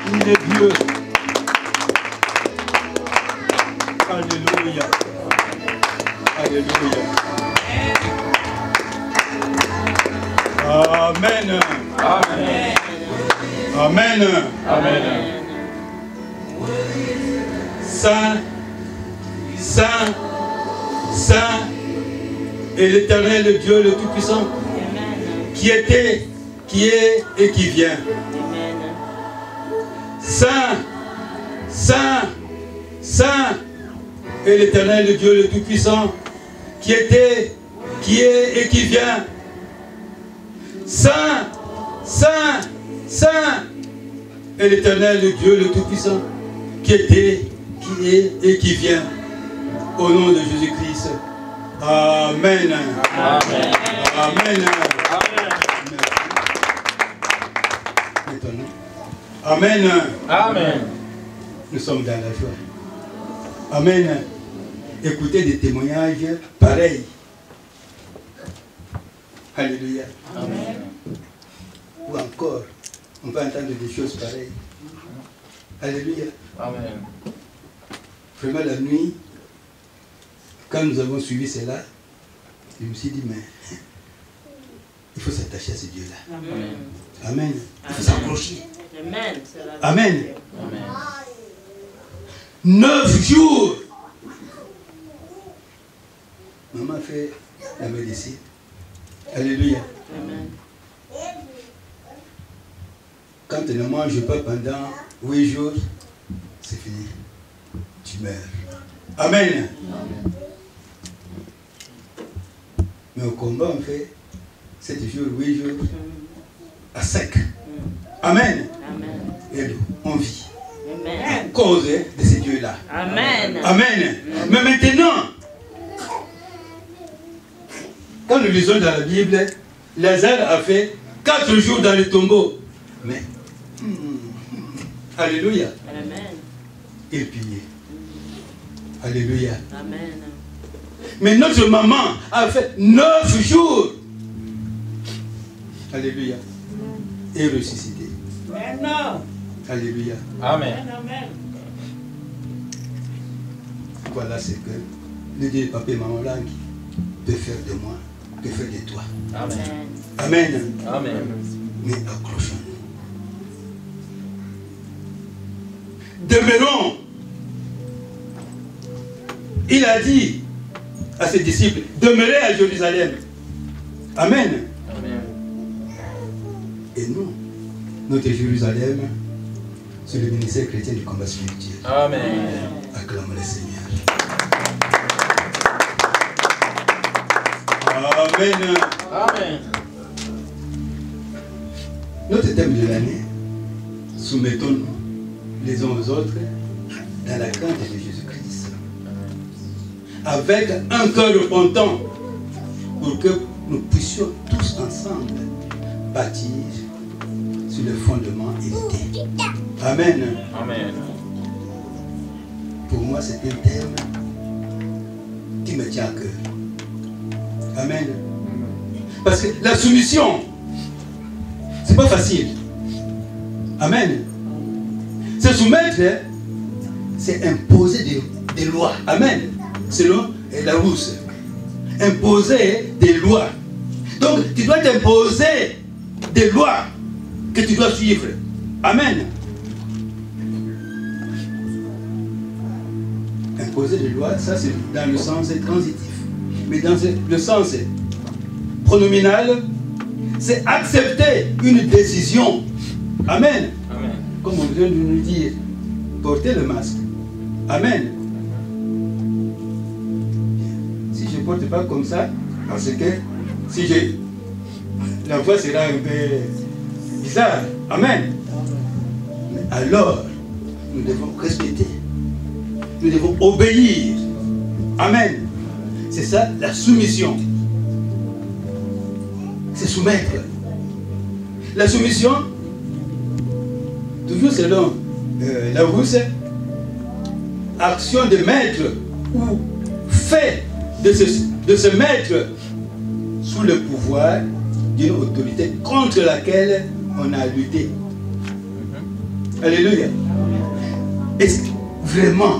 Il est Dieu. Alléluia. Alléluia. Amen. Amen. Amen. Amen. Saint, Saint, Saint est l'Éternel, le Dieu le Tout-Puissant, qui était, qui est et qui vient. Saint, Saint, Saint est l'Éternel, le Dieu le Tout-Puissant, qui était, qui est et qui vient. Saint, Saint, Saint est l'Éternel, le Dieu le Tout-Puissant, qui était, qui est et qui vient. Au nom de Jésus-Christ. Amen. Amen. Amen. Amen. Amen. Nous sommes dans la joie. Amen. Écoutez des témoignages pareils. Alléluia. Amen. Ou encore, on va entendre des choses pareilles. Alléluia. Amen. Vraiment la nuit, quand nous avons suivi cela, je me suis dit, mais il faut s'attacher à ce Dieu-là. Amen. Amen. Il faut s'accrocher. Amen. Amen. Amen. 9 jours. Maman a fait la médecine. Alléluia. Amen. Quand tu ne manges pas pendant 8 jours, c'est fini. Tu meurs. Amen. Amen. Mais au combat, on fait 7 jours, 8 jours, à sec. Amen. Amen. Et on vit. Amen. À cause de ces dieux-là. Amen. Amen. Mais maintenant, quand nous lisons dans la Bible, Lazare a fait 4 jours dans le tombeau. Mais, alléluia, Amen. il pillait. Alléluia. Amen. Mais notre maman a fait 9 jours. Alléluia. Et ressuscité. Amen. Alléluia. Amen. Amen. Voilà ce que le Dieu papa et maman là peut faire de moi, peut faire de toi. Amen. Amen. Amen. Mais accrochons-nous. Demeurons. Il a dit à ses disciples, demeurez à Jérusalem. Amen. Amen. Et nous, notre Jérusalem, c'est le ministère chrétien du combat spirituel. Amen. Acclamons le Seigneur. Amen. Amen. Notre thème de l'année, soumettons-nous les uns aux autres dans la crainte de Jésus-Christ. Avec un cœur repentant pour que nous puissions tous ensemble bâtir sur le fondement hérité. Amen. Amen. Pour moi, c'est un thème qui me tient à cœur. Amen. Parce que la soumission, c'est pas facile. Amen. Se soumettre, c'est imposer des lois. Amen. Selon la rousse. Imposer des lois. Donc, tu dois t'imposer des lois que tu dois suivre. Amen. Imposer des lois, ça c'est dans le sens transitif. Mais dans le sens pronominal, c'est accepter une décision. Amen. Amen. Comme on vient de nous dire, porter le masque. Amen. Si je ne porte pas comme ça, parce que si j'ai... la voix sera un peu bizarre. Amen. Mais alors, nous devons respecter. Nous devons obéir. Amen. C'est ça la soumission. C'est soumettre. La soumission, toujours selon la rousse, action de maître ou fait de se mettre sous le pouvoir d'une autorité contre laquelle on a lutté. Alléluia. Est-ce que vraiment,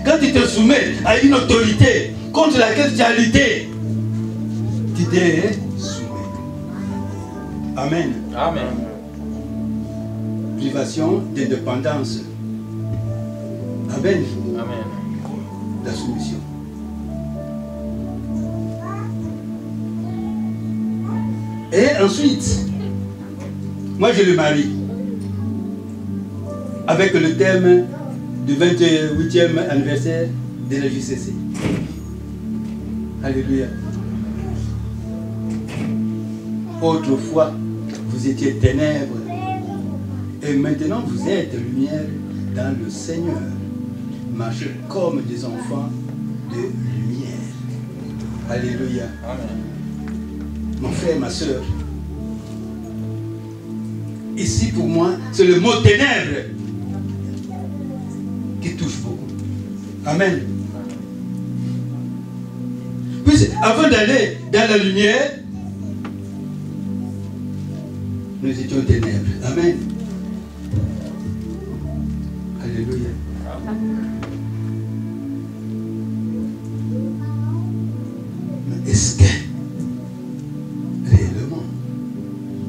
quand tu te soumets à une autorité contre laquelle tu as lutté, tu t'es soumis. Amen. Amen. Privation d'indépendance. Amen. Amen. La soumission. Et ensuite, moi je le marie avec le thème du 28e anniversaire de la JCC. Alléluia. Autrefois, vous étiez ténèbres et maintenant vous êtes lumière dans le Seigneur. Marchez comme des enfants de lumière. Alléluia. Amen. Mon frère, ma soeur, ici pour moi, c'est le mot ténèbres qui touche beaucoup. Amen. Puis avant d'aller dans la lumière, nous étions ténèbres. Amen. Alléluia. Mais est-ce que réellement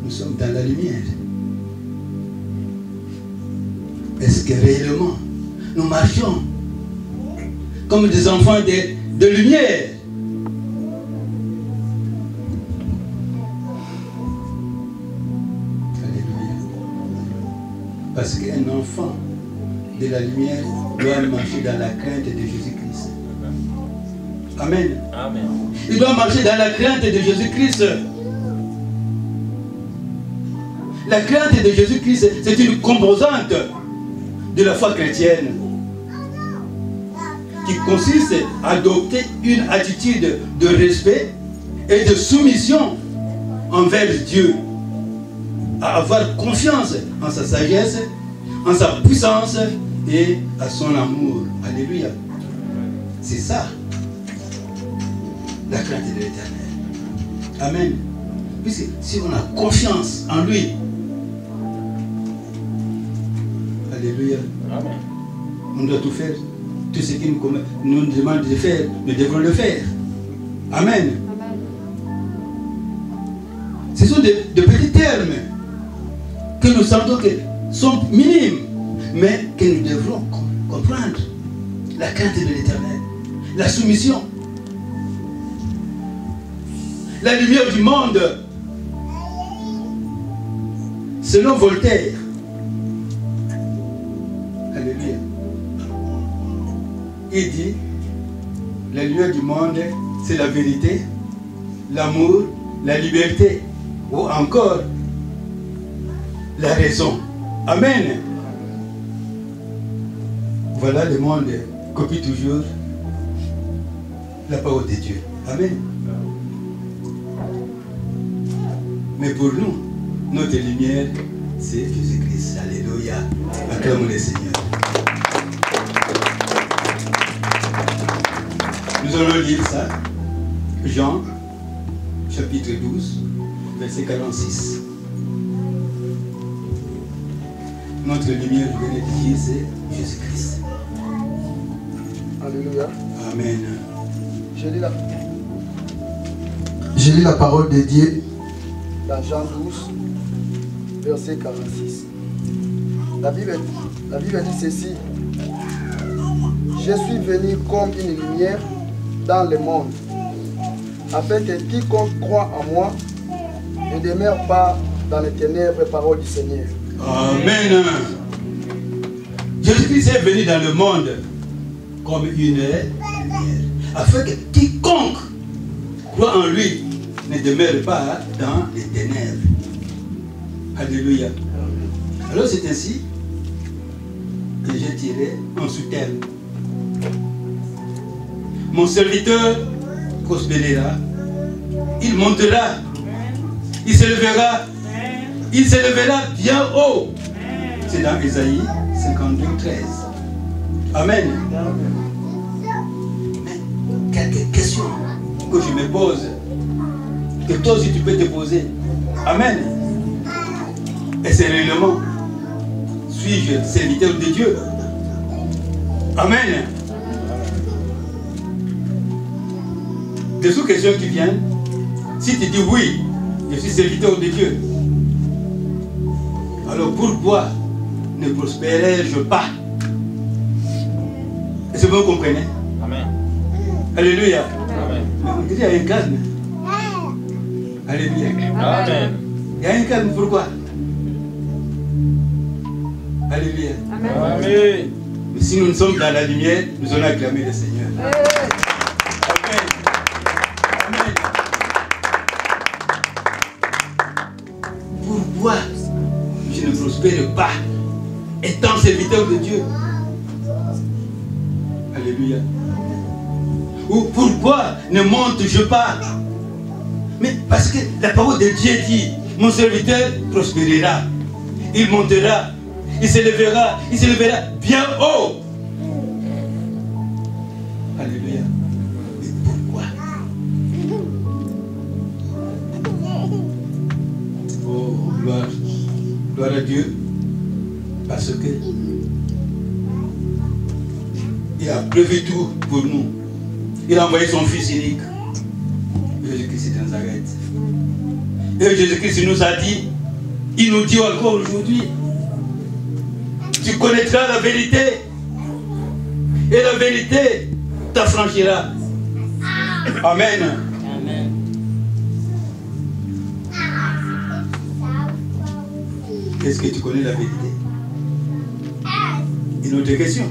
nous sommes dans la lumière? Est-ce que réellement nous marchons comme des enfants de lumière? Alléluia. Parce qu'un enfant de la lumière doit marcher dans la crainte de Jésus-Christ. Amen. Amen. Il doit marcher dans la crainte de Jésus-Christ. La crainte de Jésus-Christ, c'est une composante de la foi chrétienne qui consiste à adopter une attitude de respect et de soumission envers Dieu, à avoir confiance en sa sagesse, en sa puissance et à son amour. Alléluia. C'est ça, la crainte de l'Éternel. Amen. Puisque si on a confiance en lui, alléluia, Amen. on doit tout faire. Tout ce qu'il nous demande de faire, nous devons le faire. Amen. Ce sont de petits termes que nous sentons que sont minimes, mais que nous devrons comprendre. La crainte de l'Éternel, la soumission, la lumière du monde. Selon Voltaire, alléluia, il dit, la lumière du monde, c'est la vérité, l'amour, la liberté, ou encore la raison. Amen. Voilà, le monde copie toujours la parole de Dieu. Amen. Mais pour nous, notre lumière, c'est Jésus-Christ. Alléluia. Acclamons le Seigneur. Nous allons lire ça. Jean, chapitre 12, verset 46. Notre lumière, je venais de dire, c'est Jésus-Christ. Alléluia. Amen. Je lis la parole de Dieu dans Jean 12, verset 46. La Bible dit ceci. Je suis venu comme une lumière dans le monde, afin que quiconque croit en moi ne demeure pas dans les ténèbres, parole du Seigneur. Amen. Jésus-Christ est venu dans le monde comme une lumière, afin que quiconque croit en lui ne demeure pas dans les ténèbres. Alléluia. Alors c'est ainsi que j'ai tiré un sous-thème. Mon serviteur prospérera, il montera, il s'élèvera bien haut. C'est dans Ésaïe 52, 13. Amen. Mais quelques questions que je me pose, que toi aussi tu peux te poser. Amen. Et c'est réellement, suis-je serviteur de Dieu? Amen. Des sous-questions qui viennent. Si tu dis oui, je suis serviteur de Dieu, alors pourquoi ne prospérais-je pas? Est-ce que vous comprenez? Amen. Alléluia. Amen. Mais on dit qu'il y a un calme. Alléluia. Amen. Il y a un calme, pourquoi? Alléluia. Amen. Mais si nous sommes dans la lumière, nous allons acclamer le Seigneur. Amen. Amen. Pourquoi je ne prospère pas étant serviteur de Dieu? Alléluia. Ou pourquoi ne monte-je pas? Mais parce que la parole de Dieu dit, mon serviteur prospérera, il montera, il s'élèvera bien haut. Alléluia. Mais pourquoi? Oh, gloire à Dieu, parce que il a prévu tout pour nous. Il a envoyé son Fils unique, Jésus-Christ de Nazareth. Et Jésus-Christ nous a dit, il nous dit encore aujourd'hui, tu connaîtras la vérité, et la vérité t'affranchira. Amen. Amen. Est-ce que tu connais la vérité? Une autre question.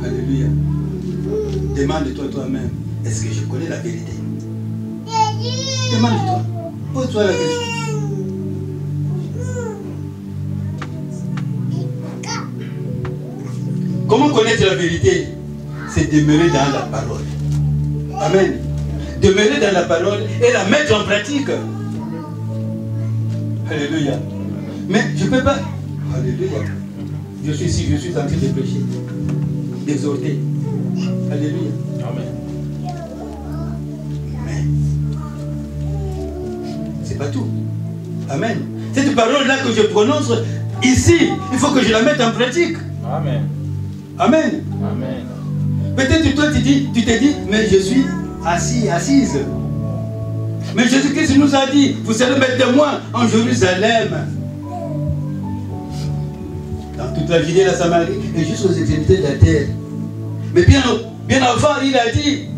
Alléluia. Demande-toi toi-même, est-ce que je connais la vérité? Demande-toi. Pose-toi la question. Comment connaître la vérité? C'est demeurer dans la parole. Amen. Demeurer dans la parole et la mettre en pratique. Alléluia. Mais je ne peux pas. Alléluia. Je suis ici, je suis en train de prêcher, d'exhorter. Alléluia. Amen. Mais c'est pas tout. Amen. Cette parole-là que je prononce ici, il faut que je la mette en pratique. Amen. Amen. Amen. Peut-être toi tu te dis, mais je suis assise. Mais Jésus-Christ nous a dit, vous serez maître de moi en Jérusalem, dans toute la Judée, la Samarie et jusqu'aux extrémités de la terre. Mais bien avant, il a dit,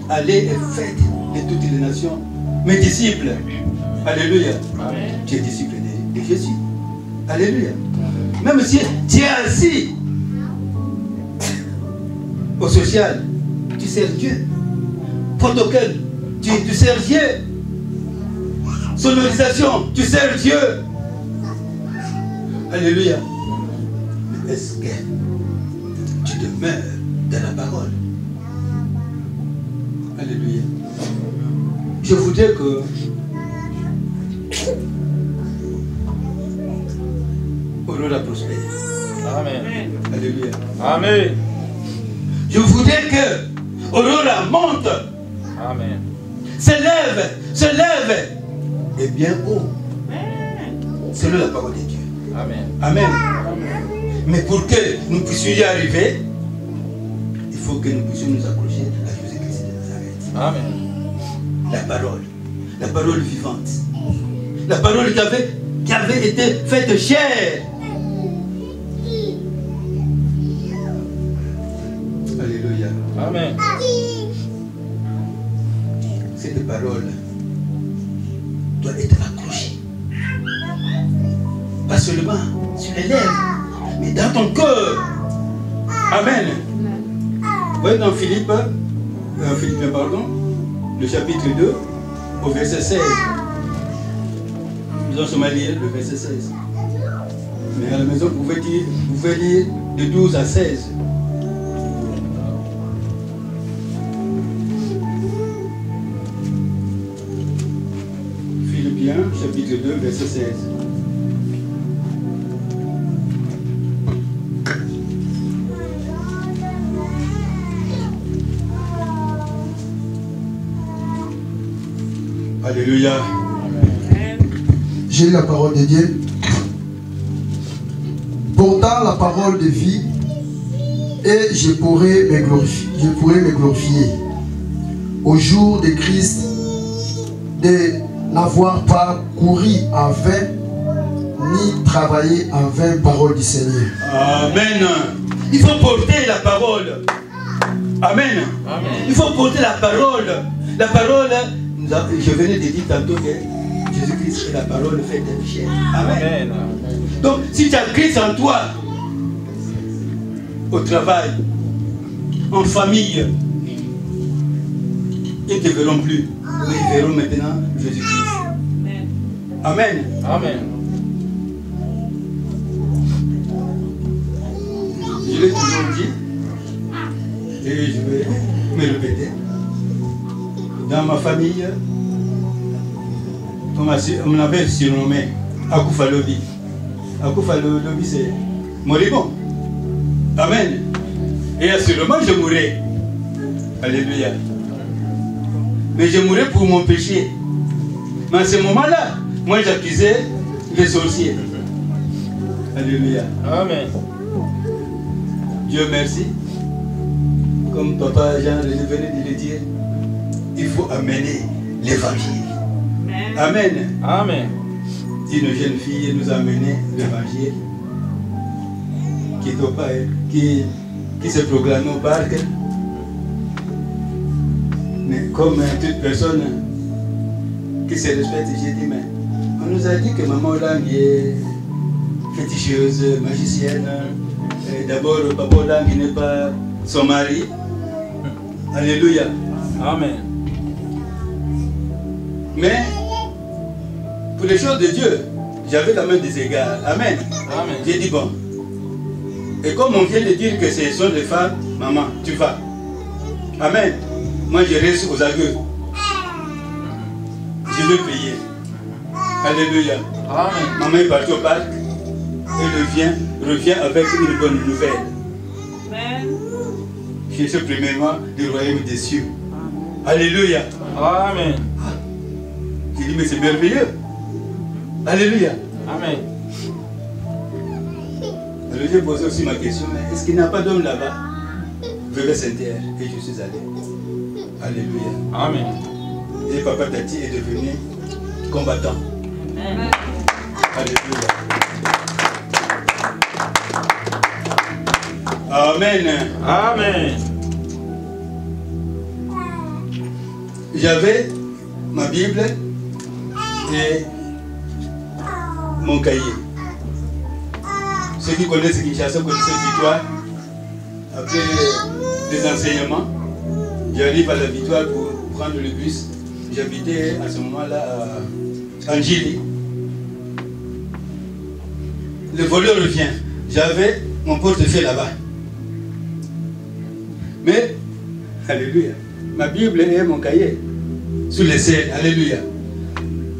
allez et faites de toutes les nations mes disciples. Alléluia. Amen. Tu es disciple de Jésus. Alléluia. Même si tu es assis au social, tu sers Dieu. Protocole, tu sers Dieu. Sonorisation, tu sers Dieu. Alléluia. Mais est-ce que tu demeures dans la parole? Alléluia. Je voudrais que Aurora prospère. Amen. Alléluia. Amen. Je voudrais que Aurora monte, Amen. s'élève et bien haut. Selon la parole de Dieu. Amen. Amen. Mais pour que nous puissions y arriver, il faut que nous puissions nous accrocher à Jésus-Christ de Nazareth. Amen. La parole vivante. La parole qui avait été faite chair. Alléluia. Amen. Cette parole doit être accrochée. Pas seulement sur les lèvres, mais dans ton cœur. Amen. Vous voyez dans Philippiens, le chapitre 2, au verset 16. Nous allons lire le verset 16. Mais à la maison, vous pouvez lire de 12 à 16. Philippiens, chapitre 2, verset 16. Alléluia. J'ai lu la parole de Dieu portant la parole de vie, et je pourrai me glorifier au jour de Christ, de n'avoir pas couru en vain, ni travaillé en vain, parole du Seigneur. Amen. Il faut porter la parole. Amen. Amen. Il faut porter la parole. La parole, je venais de dire tantôt que Jésus-Christ est la parole faite chair. Amen. Amen. Donc, si tu as Christ en toi, au travail, en famille, ils ne te verront plus, mais ils verront maintenant Jésus-Christ. Amen. Amen. Je l'ai toujours dit, et je vais me répéter. Dans ma famille, on m'avait surnommé Akoufa Lobi. Akoufa Lobi, c'est moribond. Amen. Et assurément, je mourrai. Alléluia. Mais je mourrai pour mon péché. Mais à ce moment-là, moi j'accusais les sorciers. Alléluia. Amen. Dieu merci. Comme Papa Jean venait de le dire, il faut amener l'évangile. Amen. Amen. Une jeune fille nous a amené l'évangile qui se proclame au parc. Mais comme toute personne qui se respecte, j'ai dit, mais on nous a dit que maman Lang est féticheuse, magicienne. D'abord, papa Lang n'est pas son mari. Alléluia. Amen. Mais pour les choses de Dieu, j'avais quand même des égards. Amen. Amen. J'ai dit bon. Et comme on vient de dire que ce sont des femmes, maman, tu vas. Amen. Moi je reste aux aveux. Je vais prier. Alléluia. Amen. Maman est partie au parc et revient avec une bonne nouvelle. Amen. Je suis premièrement du royaume des cieux. Alléluia. Amen. J'ai dit mais c'est merveilleux. Alléluia. Amen. Alors j'ai posé aussi ma question, mais est-ce qu'il n'y a pas d'homme là-bas? Veuillez Saint-Terre. Et je suis allé. Alléluia. Amen. Et Papa Tati est devenu combattant. Amen. Alléluia. Amen. Amen. J'avais ma Bible et mon cahier. Ceux qui connaissent Kinshasa connaissent Victoire. Après les enseignements, j'arrive à la Victoire pour prendre le bus. J'habitais à ce moment-là à Angili. Le voleur revient. J'avais mon portefeuille là-bas. Mais, alléluia, ma Bible et mon cahier sous les selles. Alléluia.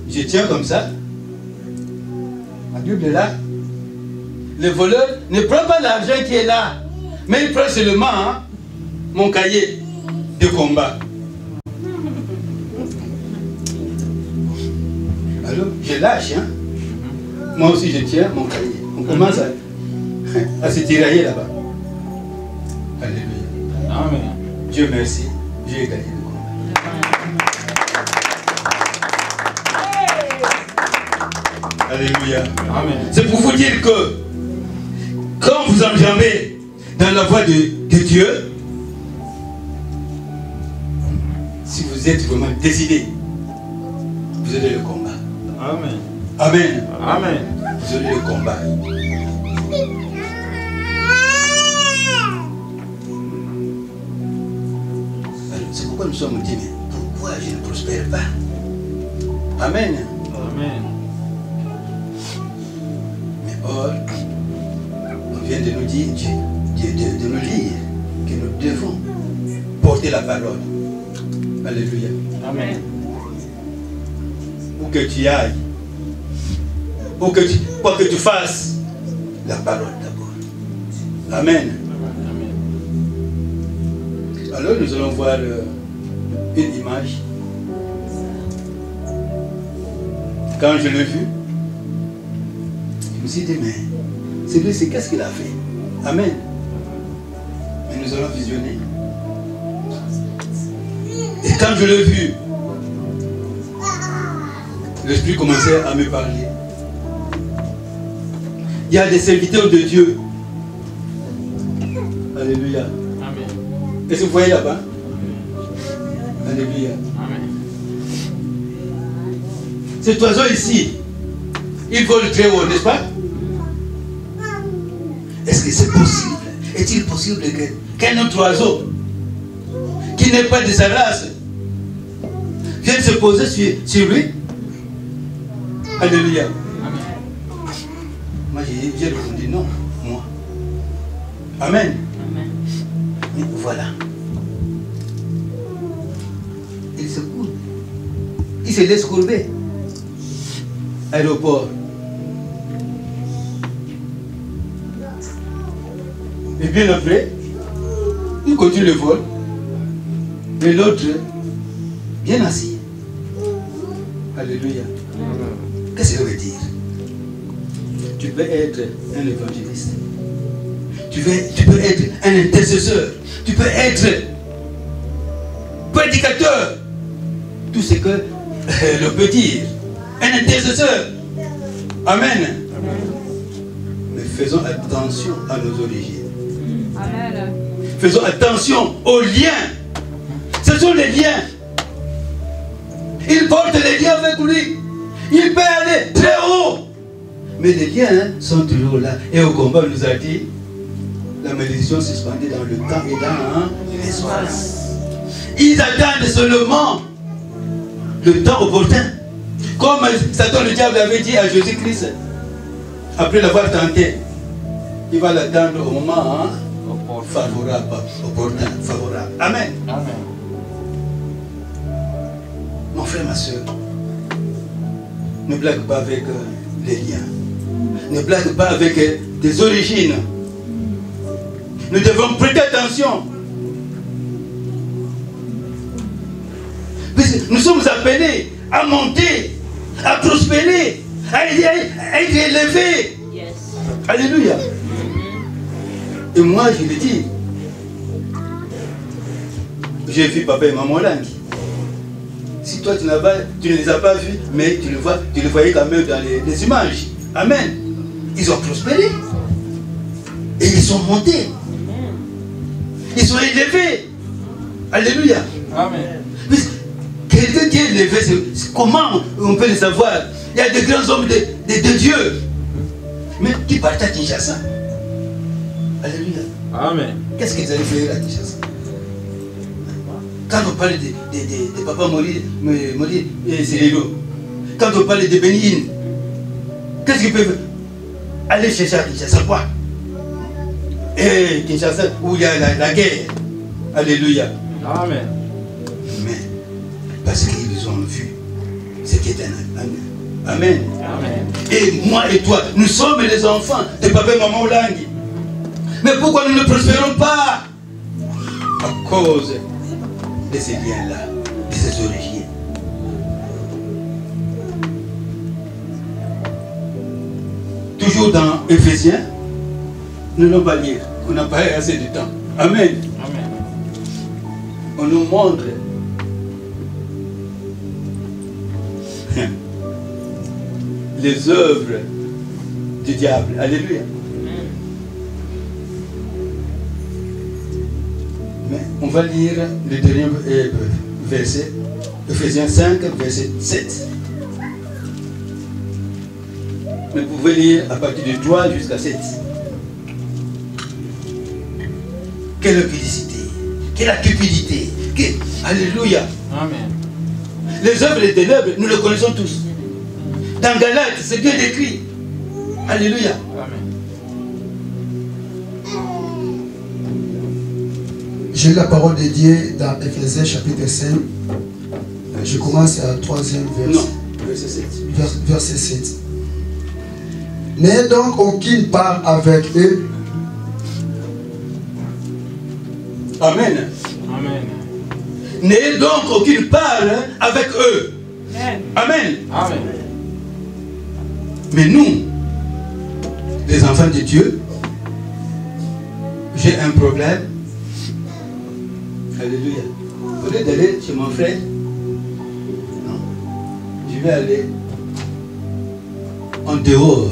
Je tiens comme ça. Ma Bible est là. Le voleur ne prend pas l'argent qui est là, mais il prend seulement mon cahier de combat. Alors, je lâche. Moi aussi, je tiens mon cahier. On commence à se tirailler là-bas. Alléluia. Amen. Dieu merci, j'ai gagné le combat. Alléluia. Amen. C'est pour vous dire que quand vous enjambez dans la voie de Dieu, si vous êtes vraiment décidé, vous aurez le combat. Amen. Amen. Amen. Vous aurez le combat. Alors, c'est pourquoi nous sommes dit, mais pourquoi je ne prospère pas? Amen. Amen. Mais or, on vient de nous dire, de nous lire que nous devons porter la parole. Alléluia. Amen. Où que tu ailles, quoi que tu fasses, la parole d'abord. Amen. Amen. Alors nous allons voir une image. Quand je l'ai vue, je me suis dit, mais C'est lui, c'est qu'est-ce qu'il a fait. Amen. Mais nous allons visionner. Et quand je l'ai vu, l'Esprit commençait à me parler. Il y a des serviteurs de Dieu. Alléluia. Amen. Est-ce que vous voyez là-bas? Alléluia. Amen. Cet oiseau ici, il vole très haut, n'est-ce pas? Est-ce que c'est possible? Est-il possible qu'un autre oiseau qui n'est pas de sa race vienne se poser sur lui? Alléluia. Moi j'ai répondu non, moi. Amen. Amen. Et voilà. Il se courbe. Il se laisse courber. Aéroport. Et bien après, il continue le vol. Et l'autre, bien assis. Alléluia. Qu'est-ce que ça veut dire? Tu peux être un évangéliste. Tu peux être un intercesseur. Tu peux être prédicateur. Tout ce que l'on peut dire. Un intercesseur. Amen. Mais faisons attention à nos origines. Amen. Faisons attention aux liens. Ce sont les liens. Il porte les liens avec lui. Il peut aller très haut. Mais les liens sont toujours là. Et au combat, il nous a dit, la malédiction suspendue dans le temps et dans l'espace. Ils attendent seulement le temps opportun. Comme Satan le diable avait dit à Jésus-Christ, après l'avoir tenté, il va l'attendre au moment favorable, opportun, favorable. Amen. Amen. Mon frère, ma soeur, ne blague pas avec les liens. Ne blague pas avec des origines. Nous devons prêter attention. Puisque nous sommes appelés à monter, à prospérer, à être élevés. Yes. Alléluia. Et moi, je le dis, j'ai vu papa et maman là. Si toi tu ne les as pas vus, mais tu les voyais quand même dans les images. Amen. Ils ont prospéré. Et ils sont montés. Ils sont élevés. Alléluia. Amen. Quelqu'un qui est élevé, comment on peut le savoir? Il y a de grands hommes de Dieu. Mais qui partent à Kinshasa. Alléluia. Amen. Qu'est-ce qu'ils allaient faire à Kinshasa? Quand on parle de Papa Maurice et Cyrilo, quand on parle de Bénin, qu'est-ce qu'ils peuvent aller chercher à Kinshasa? Quoi? Et Kinshasa, où il y a la guerre. Alléluia. Amen. Mais, parce qu'ils ont vu ce qui est un Amen. Amen. Et moi et toi, nous sommes les enfants de Papa et Maman Olangi. Mais pourquoi nous ne prospérons pas? À cause de ces liens-là, de ces origines. Toujours dans Éphésiens, nous n'allons pas lire, on n'a pas assez de temps. Amen. Amen. On nous montre les œuvres du diable. Alléluia. Mais on va lire le dernier verset, Éphésiens 5, verset 7. Mais vous pouvez lire à partir de 3 jusqu'à 7. Quelle félicité, quelle cupidité, alléluia. Amen. Les œuvres des ténèbres, nous les connaissons tous. Dans Galates, c'est bien décrit. Alléluia. Amen. J'ai la parole de Dieu dans Éphésiens chapitre 5. Je commence à 3e verset. Non, verset 7. Verset 7. N'ayez donc aucune part avec eux. Amen. Amen. N'ayez donc aucune part avec eux. Amen. Amen. Amen. Mais nous, les enfants de Dieu, j'ai un problème. Alléluia. Au lieu d'aller chez mon frère, non, je vais aller en dehors.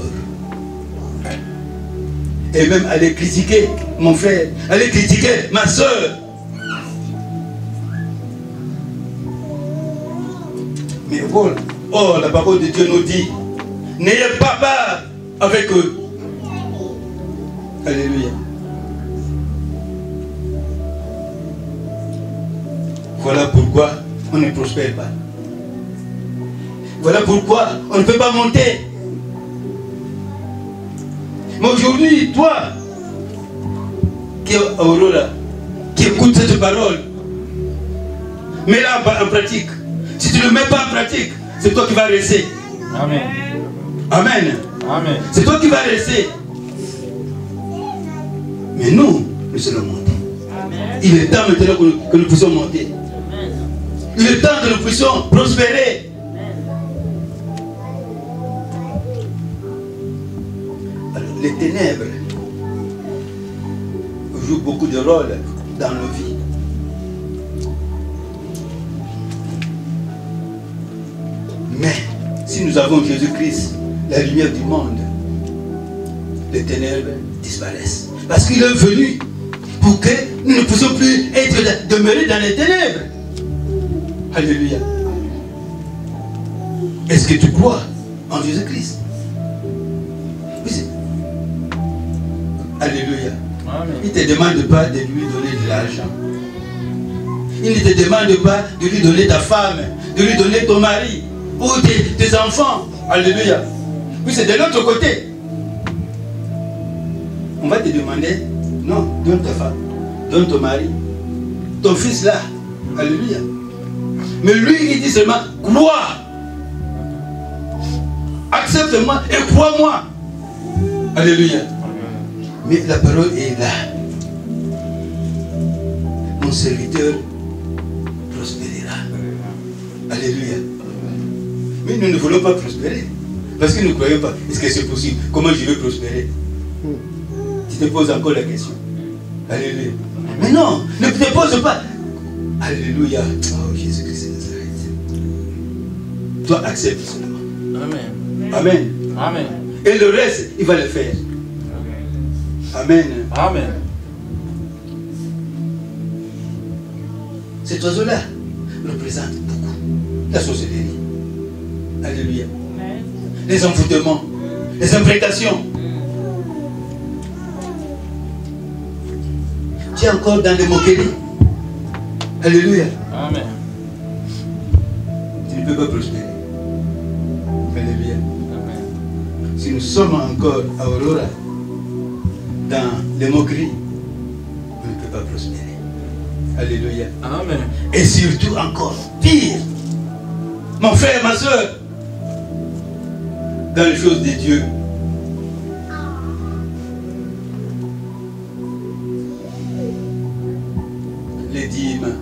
Et même aller critiquer mon frère, aller critiquer ma soeur. Mais voilà, oh, la parole de Dieu nous dit, n'ayez pas peur avec eux. Alléluia. Voilà pourquoi on ne prospère pas. Voilà pourquoi on ne peut pas monter. Mais aujourd'hui, toi, qui est Aurora, qui écoute cette parole, mets-la en pratique. Si tu ne le mets pas en pratique, c'est toi qui vas rester. Amen. Amen. Amen. C'est toi qui vas rester. Mais nous allons monter. Amen. Il est temps maintenant que nous puissions monter. Amen. Il est temps que nous puissions prospérer. Alors, les ténèbres jouent beaucoup de rôle dans nos vies. Mais si nous avons Jésus-Christ, la lumière du monde, les ténèbres disparaissent. Parce qu'il est venu pour que nous ne puissions plus être demeurés dans les ténèbres. Alléluia. Est-ce que tu crois en Jésus-Christ? Oui. Alléluia. Amen. Il ne te demande pas de lui donner de l'argent. Il ne te demande pas de lui donner ta femme, de lui donner ton mari ou tes enfants. Alléluia. Oui, c'est de l'autre côté. On va te demander, non, donne ta femme, donne ton mari, ton fils là. Alléluia. Mais lui, il dit seulement, crois. Accepte-moi et crois-moi. Alléluia. Mais la parole est là. Mon serviteur prospérera. Alléluia. Mais nous ne voulons pas prospérer. Parce que nous ne croyons pas. Est-ce que c'est possible? Comment je vais prospérer? Tu te poses encore la question. Alléluia. Mais non, ne te pose pas. Alléluia. Oh Jésus-Christ de Nazareth. Toi, accepte seulement. Amen. Amen. Amen. Et le reste, il va le faire. Amen. Amen. Cet oiseau-là représente beaucoup la sorcellerie. Alléluia. Amen. Les envoûtements, les imprécations. Tu es encore dans les moqueries. Alléluia. Amen. Tu ne peux pas prospérer. Alléluia. Amen. Si nous sommes encore à Aurora, dans les moqueries, on ne peut pas prospérer. Alléluia. Amen. Et surtout encore pire, mon frère, ma soeur, dans les choses de Dieu. Les dîmes,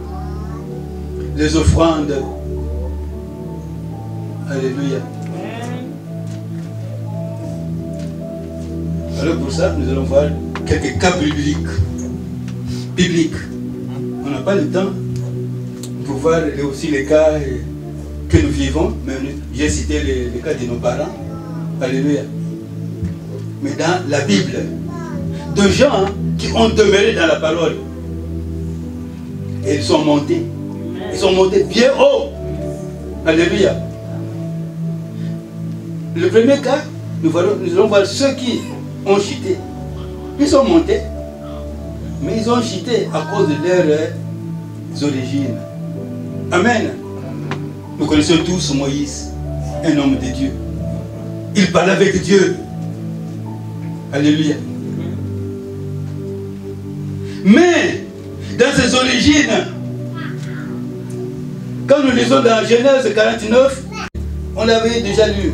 les offrandes. Alléluia. Alors pour ça, nous allons voir quelques cas bibliques. On n'a pas le temps pour voir aussi les cas que nous vivons, mais j'ai cité les cas de nos parents. Alléluia. Mais dans la Bible, de gens qui ont demeuré dans la parole, et ils sont montés. Ils sont montés bien haut. Alléluia. Le premier cas, nous allons voir ceux qui ont chuté. Ils sont montés, mais ils ont chuté à cause de leurs origines. Amen. Nous connaissons tous Moïse, un homme de Dieu. Il parlait avec Dieu. Alléluia. Mais, dans ses origines, quand nous lisons dans Genèse 49, on l'avait déjà lu.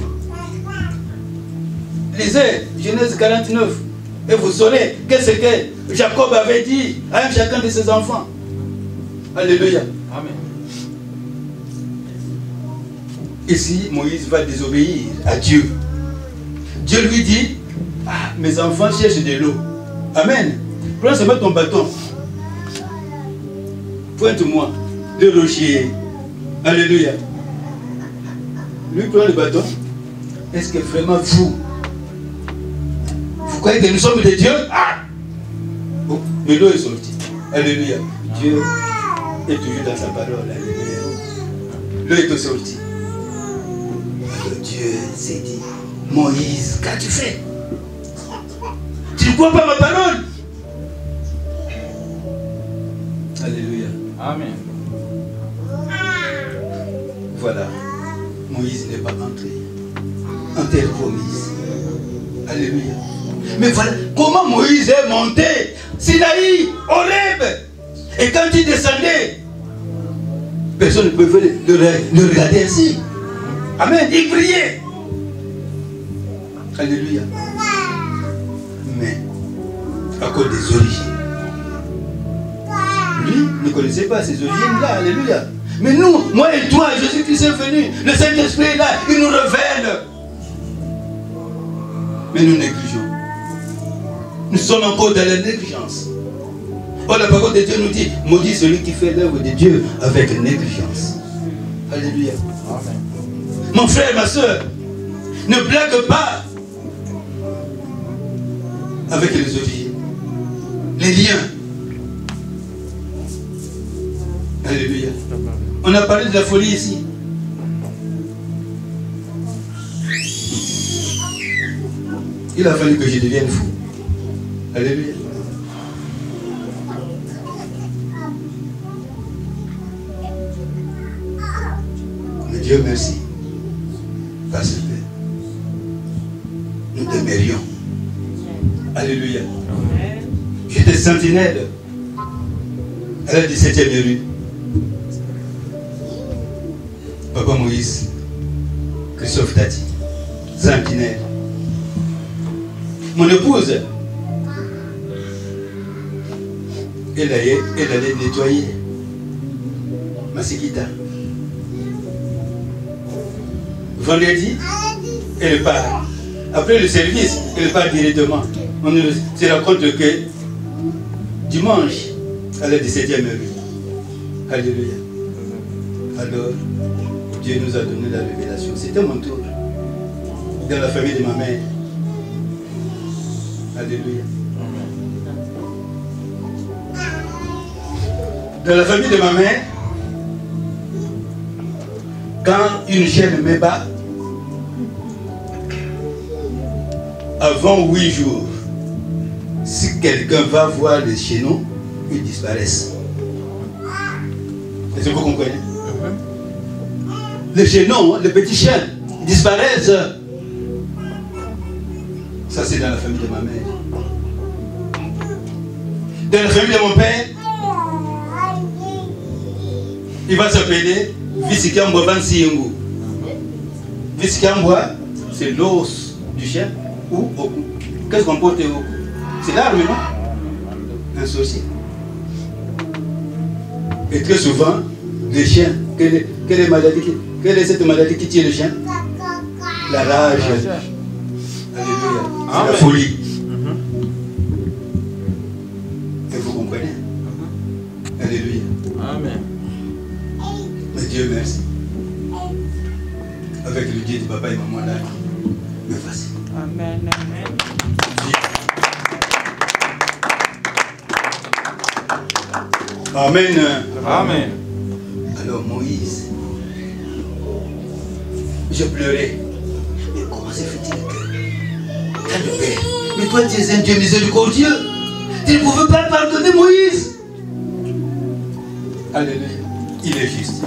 Lisez Genèse 49 et vous saurez qu'est-ce que Jacob avait dit à chacun de ses enfants. Alléluia. Amen. Ici, Moïse va désobéir à Dieu. Dieu lui dit, Ah, mes enfants cherchent de l'eau. Amen. Prends seulement ton bâton. Pointe-moi le rocher. Alléluia. Lui prend le bâton. Est-ce que vraiment vous croyez que nous sommes des dieux? Ah! Oh, mais l'eau est sortie. Alléluia. Dieu est toujours dans sa parole. Alléluia. L'eau est sortie. Alors Dieu s'est dit, Moïse, qu'as-tu fait? Tu ne crois pas ma parole? Alléluia. Amen. Voilà. Moïse n'est pas entré en terre promise. Alléluia. Mais voilà comment Moïse est monté. Sinaï, Horeb. Et quand il descendait, personne ne pouvait le regarder ainsi. Amen. Il priait. Alléluia. Mais à cause des origines. Lui ne connaissait pas ces origines-là. Alléluia. Mais nous, moi et toi, Jésus-Christ est venu. Le Saint-Esprit est là. Il nous révèle. Mais nous négligeons. Nous sommes encore dans la négligence. Or, la parole de Dieu nous dit, maudit celui qui fait l'œuvre de Dieu avec négligence. Alléluia. Amen. Mon frère, ma soeur, ne blague pas avec les origines, les liens. Alléluia. On a parlé de la folie ici. Il a fallu que je devienne fou. Alléluia. Mais Dieu merci. Parce que nous demeurions. Alléluia. J'étais sentinelle à la 17e rue. Papa Moïse, Christophe Tati, sentinelle. Mon épouse, elle allait nettoyer ma Sikita. Vendredi, elle part. Après le service, elle part directement. On se rend compte que dimanche, à la 17e rue. Alléluia. Alors, Dieu nous a donné la révélation. C'était mon tour. Dans la famille de ma mère. Alléluia. Dans la famille de ma mère, quand une chienne me bat, avant 8 jours, si quelqu'un va voir les chéneaux, ils disparaissent. Est-ce que vous comprenez? Les chéneaux, les petits chiens, ils disparaissent. Ça, c'est dans la famille de ma mère. Dans la famille de mon père, il va s'appeler Visikambwa Bansiyengu. Visikambwa, c'est l'os du chien ou au cou. Qu'est-ce qu'on porte au cou? C'est l'arme, non? Un sorcier. Et très souvent, les chiens, quelle est cette maladie qui tue le chien? La rage. Alléluia. C'est la folie. Et vous comprenez? Alléluia. Amen. Mais Dieu merci. Avec le Dieu de papa et maman là, me facile. Amen. Amen. Amen. Amen. Alors Moïse, je pleurais. Mais comment se fait-il que quand le Père, mais toi tu es un Dieu miséricordieux, tu ne pouvais pas pardonner Moïse? Alléluia. Il est juste.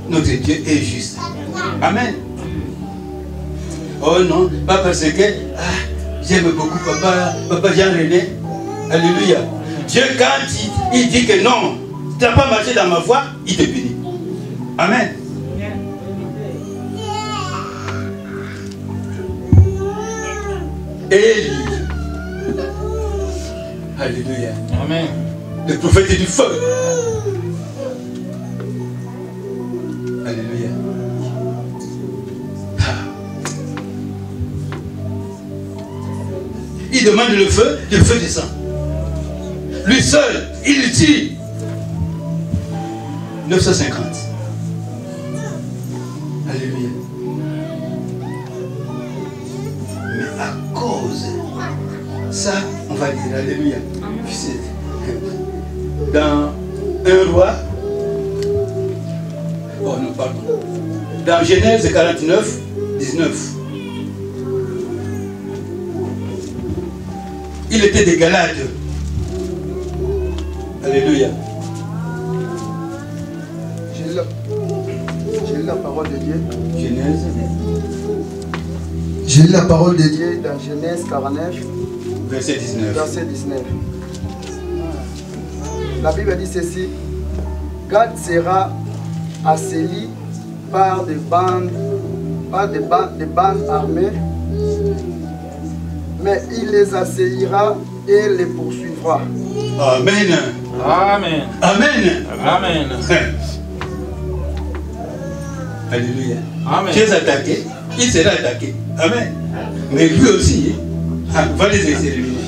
Notre Dieu est juste. Amen. Oh non, pas parce que j'aime beaucoup papa Jean-René. Alléluia. Dieu, quand il dit que non, tu n'as pas marché dans ma voie, il te punit. Amen. Élie. Alléluia. Amen. Le prophète du feu. Alléluia. il demande le feu descend. Lui seul, il dit 950. Alléluia. Mais à cause, ça, on va dire Alléluia. Dans un roi, oh non, pardon. Dans Genèse 49, 19. Il était des Galades. Alléluia. J'ai lu la parole de Dieu. Genèse. J'ai lu la parole de Dieu dans Genèse 49, Verset 19. verset 19. La Bible dit ceci. Gad sera assailli par des bandes armées, mais il les assaillira et les poursuivra. Amen. Amen. Amen. Amen. Alléluia. Amen. Tu es attaqué, il sera attaqué. Amen. Mais lui aussi, va les exterminer.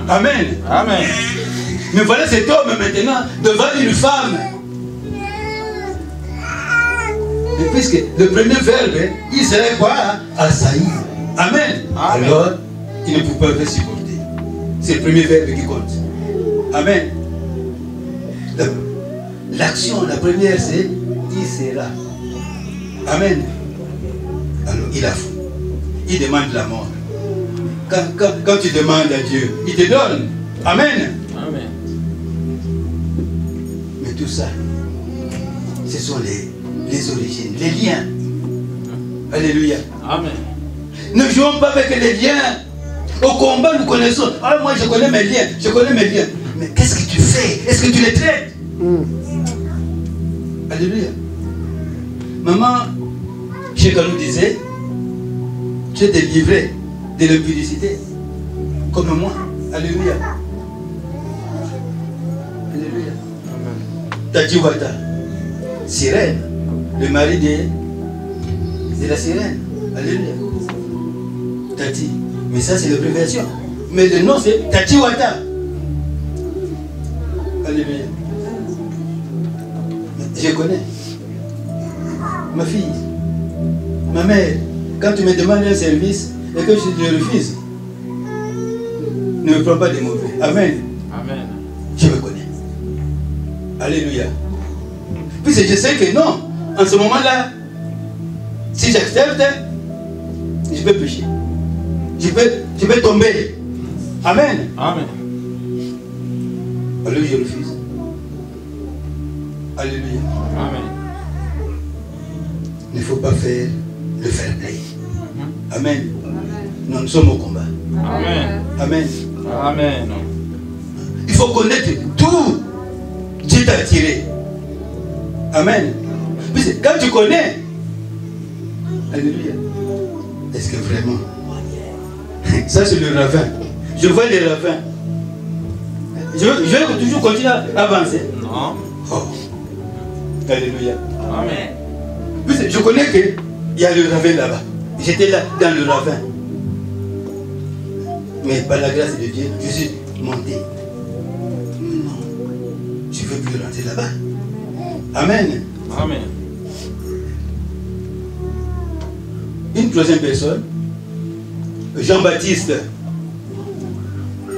Amen. Amen. Mais voilà cet homme maintenant devant une femme. Et puisque le premier verbe, il serait quoi? Assaillir. Amen. Amen. Alors, il ne pouvait pas supporter. C'est le premier verbe qui compte. Amen. L'action, la première, c'est il sera. Amen. Alors, il a fou. Il demande la mort. Quand tu demandes à Dieu, il te donne. Amen. Amen. Mais tout ça, ce sont les origines, les liens. Alléluia. Amen. Ne jouons pas avec les liens. Au combat, nous connaissons. Ah, moi, je connais mes liens. Je connais mes liens. Mais qu'est-ce que tu fais? Est-ce que tu les traites? Alléluia. Maman, chez nous disait, tu es délivré de l'impudicité. Comme moi. Alléluia. Alléluia. Tati Wata, sirène, le mari de la sirène. Alléluia. Tati. Mais ça, c'est l'abréviation. Mais le nom, c'est Tati Wata. Alléluia. Je connais. Ma fille, ma mère, quand tu me demandes un service et que je te refuse, ne me prends pas des mauvais. Amen. Amen. Je me connais. Alléluia. Puisque je sais que non, en ce moment-là, si j'accepte, je peux pécher. Je peux tomber. Amen. Amen. Alors je refuse. Alléluia. Amen. Il ne faut pas faire le fair play. Amen. Nous sommes au combat. Amen. Amen. Amen. Il faut connaître tout. Dieu t'a attiré. Amen. Puisque quand tu connais, alléluia. Est-ce que vraiment? Ça c'est le ravin. Je vois les ravins. Je vais toujours continuer à avancer. Non. Oh. Alléluia. Amen. Puisque je connais qu'il y a le ravin là-bas. J'étais là dans le ravin. Mais par la grâce de Dieu, je suis monté. Non. Je ne veux plus rentrer là-bas. Amen. Amen. Une troisième personne, Jean-Baptiste.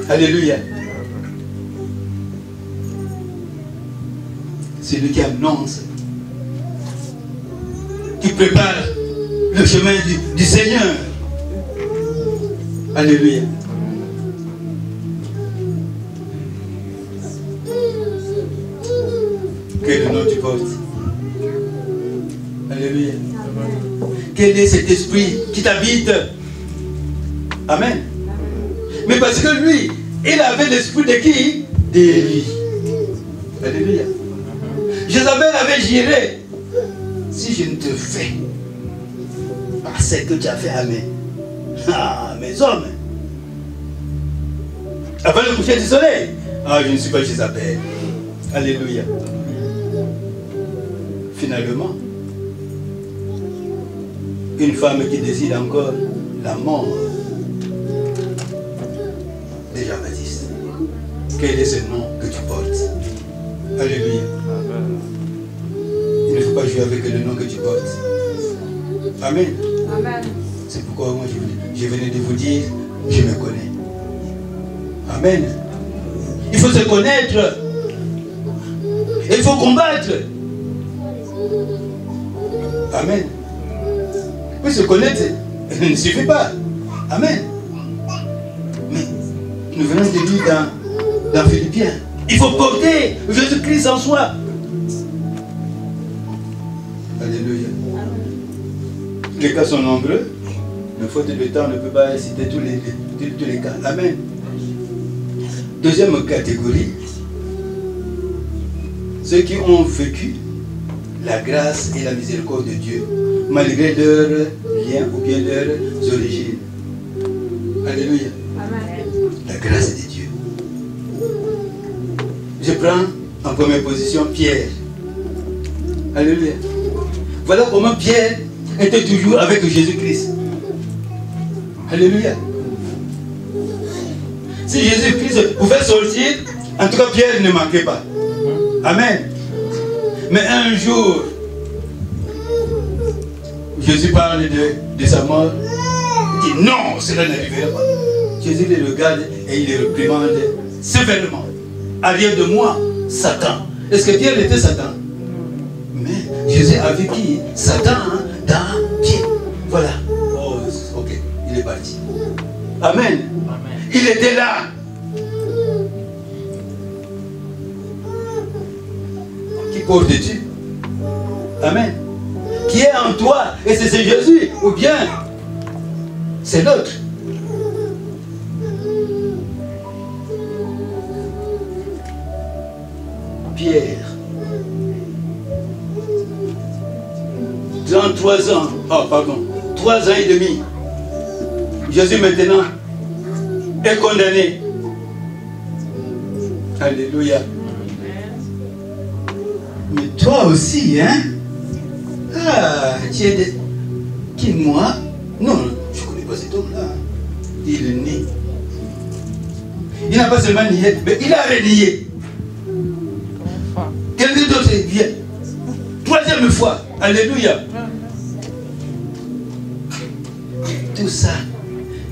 Alléluia. C'est lui qui annonce, qui prépare le chemin du Seigneur. Alléluia. Quel nom tu portes? Alléluia. Quel est cet esprit qui t'habite? Amen. Mais parce que lui, il avait l'esprit de qui? D'Élie. Alléluia. Jézabel avait juré, si je ne te fais pas ce que tu as fait à mes hommes, avant le coucher du soleil, je ne suis pas Jézabel. Alléluia. Finalement, une femme qui décide encore la mort de Jean-Baptiste. Quel est ce nom que tu portes? Alléluia. Il ne faut pas jouer avec le nom que tu portes. Amen. Amen. C'est pourquoi moi je venais de vous dire, je me connais. Amen. Il faut se connaître. Et il faut combattre. Amen. Oui, se connaître ne suffit pas. Amen. Mais nous venons de lire dans Philippiens. Il faut porter Jésus-Christ en soi. Alléluia. Les cas sont nombreux. Mais faute de temps, on ne peut pas citer tous les cas. Amen. Deuxième catégorie. Ceux qui ont vécu la grâce et la miséricorde de Dieu, malgré leurs liens ou bien leurs origines. Alléluia. Amen. La grâce de Dieu. Je prends en première position Pierre. Alléluia. Voilà comment Pierre était toujours avec Jésus-Christ. Alléluia. Si Jésus-Christ pouvait sortir, en tout cas Pierre ne manquait pas. Amen. Mais un jour, Jésus parle de sa mort. Il dit non, cela n'arrivera pas. Jésus le regarde et il le réprimande sévèrement. Arrière de moi, Satan. Est-ce que Pierre était Satan? Mais Jésus a vu qui? Satan dans Pierre. Voilà. Oh, ok, il est parti. Amen. Amen. Il était là. Qui porte-tu? Amen. Qui est en toi? Et c'est Jésus ou bien c'est l'autre? Pierre. 33 ans. Oh, pardon. 3 ans et demi. Jésus maintenant est condamné. Alléluia. Mais toi aussi, hein? Ah, tu es de... Qui, moi? Non, je ne connais pas cet homme-là. Il est né. Il n'a pas seulement nié, mais il a renié. Quelqu'un d'autre vient. 3e fois. Alléluia. Tout ça,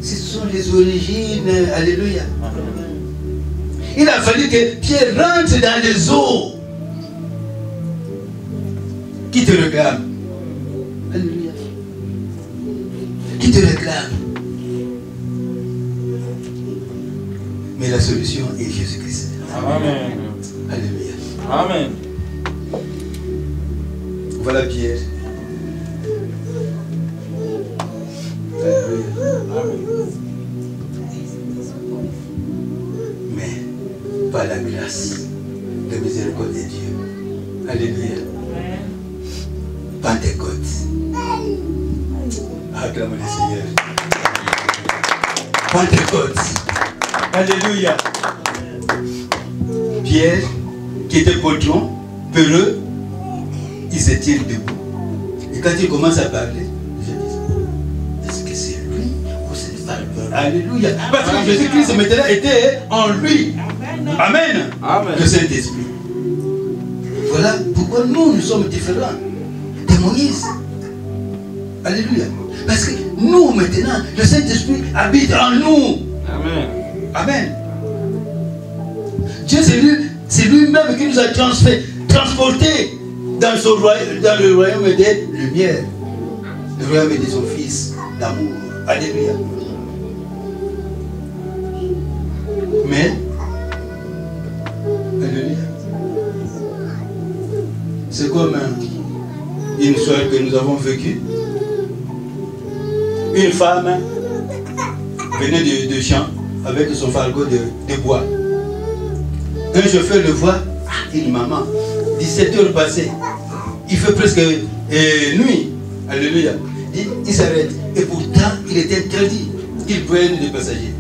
ce sont les origines. Alléluia. Il a fallu que Pierre rentre dans les eaux qui te réclament. Alléluia. Qui te réclame. Mais la solution est Jésus-Christ. Amen. Alléluia. Amen. Voilà Pierre. Alléluia. Mais par la grâce, la miséricorde de Dieu. Alléluia. Pentecôte. Acclamons le Seigneur. Pentecôte. Alléluia. Pierre, qui était poltron, peureux, il se tient debout. Et quand il commence à parler, je dis, est-ce que c'est lui ou c'est pas lui? Alléluia. Parce que Jésus-Christ maintenant était en lui. Amen. Amen. Le Saint-Esprit. Voilà pourquoi nous sommes différents de Moïse. Alléluia. Parce que nous maintenant, le Saint-Esprit habite en nous. Amen. Amen. Dieu, c'est lui-même qui nous a transportés dans le royaume des lumières. Le royaume de son Fils d'amour. Alléluia. Mais, alléluia. C'est comme une histoire que nous avons vécue. Une femme venait de champ avec son fardeau de bois. Un chauffeur le voit, il dit maman, 17 heures passées, il fait presque nuit. Alléluia. Il s'arrête. Et pourtant, il était interdit qu'il prenne des passagers.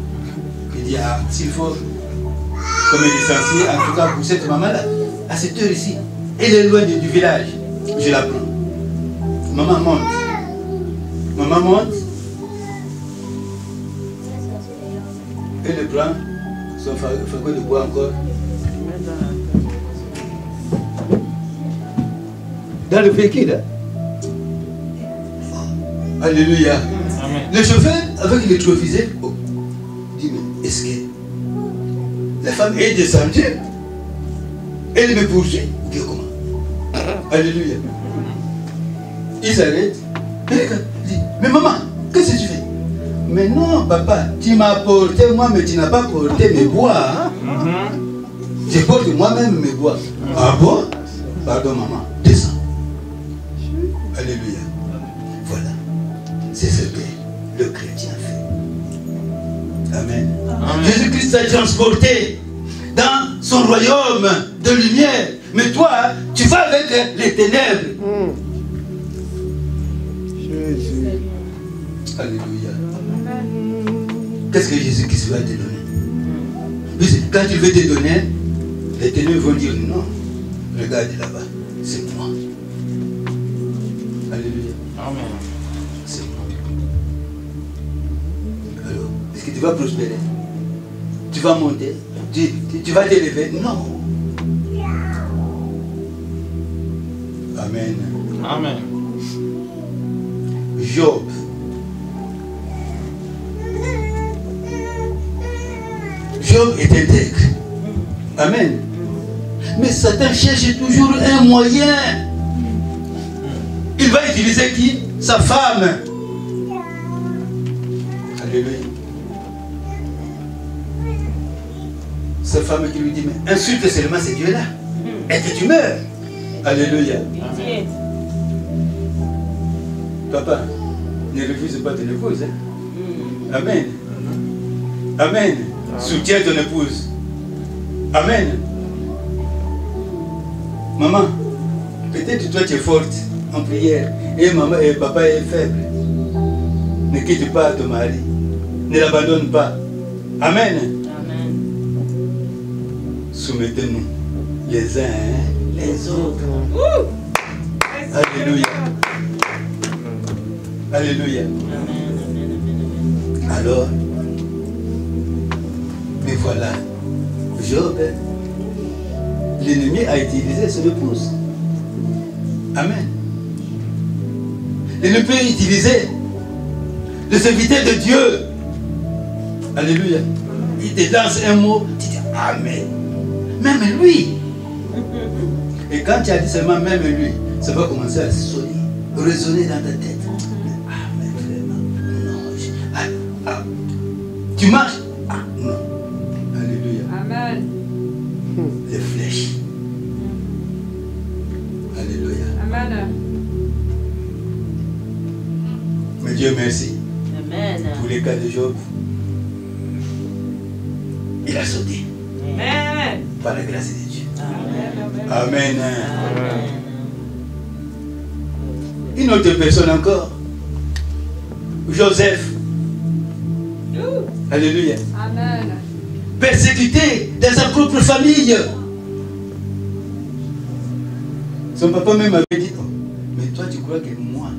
Il dit, ah, s'il faut, comme licencié, en tout cas pour cette maman-là, à cette heure ici, elle est loin du village. Je la prends. Maman monte. Maman monte. Elle le prend. Son fardeau de bois encore. Dans le véhicule. Hein? Alléluia. Amen. Le chauffeur, avec l'électroviseur, dit, mais est-ce que la femme est descendue? Elle me poursuit ou bien comment? Alléluia. Il s'arrête. Il dit, mais maman, qu'est-ce que tu fais? Mais non, papa, tu m'as porté moi, mais tu n'as pas porté mes bois. Hein? Je porte moi-même mes bois. Ah bon? Pardon, maman. Descends. Alléluia. Voilà. C'est ce que le chrétien fait. Amen. Amen. Jésus-Christ t'a transporté dans son royaume de lumière. Mais toi, tu vas avec les ténèbres. Alléluia. Qu'est-ce que Jésus-Christ va te donner? Quand il veut te donner, les ténèbres vont dire non. Regarde là-bas, c'est moi. Alléluia. Amen. C'est moi. Alors, est-ce que tu vas prospérer? Tu vas monter? Tu vas t'élever? Non. Amen. Amen. Job. Job est intègre. Amen. Mais Satan cherche toujours un moyen. Il va utiliser qui? Sa femme. Alléluia. Sa femme qui lui dit, mais insulte seulement ces dieux-là. Et que tu meurs. Alléluia. Papa, ne refuse pas ton épouse. Hein? Amen. Amen. Soutiens ton épouse. Amen. Maman, peut-être toi tu es forte en prière et maman et papa est faible. Ne quitte pas ton mari. Ne l'abandonne pas. Amen. Amen. Soumettez-nous les uns les autres. Alléluia. Alléluia. Alors, mais voilà, Job, l'ennemi a utilisé son épouse. Amen. L'ennemi peut utiliser le serviteur de Dieu. Alléluia. Il te lance un mot, tu dis Amen. Même lui. Et quand tu as dit seulement même lui, ça va commencer à sonner, résonner dans ta tête. Amen, vraiment. Non. Tu marches? Ah, non. Alléluia. Amen. Les flèches. Alléluia. Amen. Mais Dieu merci. Amen. Pour les cas de Job, il a sauté. Amen. Par la grâce de Dieu. Amen. Amen. Amen. Une autre personne encore. Joseph. Alléluia. Amen. Persécuté dans sa propre famille. Son papa même avait dit, oh, mais toi tu crois que moi,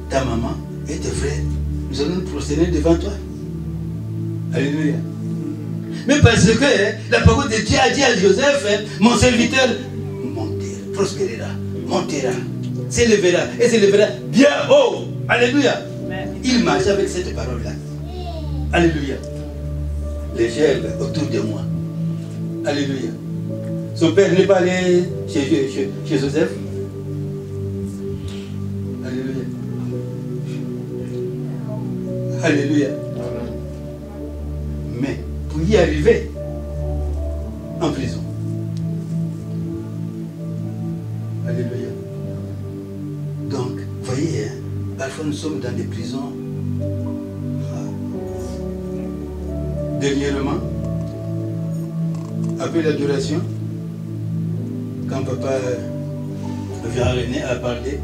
ta maman et tes frères, nous allons nous prosterner devant toi? Alléluia. Mais parce que la parole de Dieu a dit à Joseph, mon serviteur montera, prospérera, montera, s'élèvera et s'élèvera bien haut. Alléluia. Amen. Il marchait avec cette parole-là. Alléluia. Les gerbes autour de moi. Alléluia. Son père n'est pas allé chez Joseph. Alléluia. Alléluia. Mais pour y arriver, en prison. Alléluia. Donc, voyez, parfois nous sommes dans des prisons. Dernièrement, après l'adoration, quand papa vient René a parlé,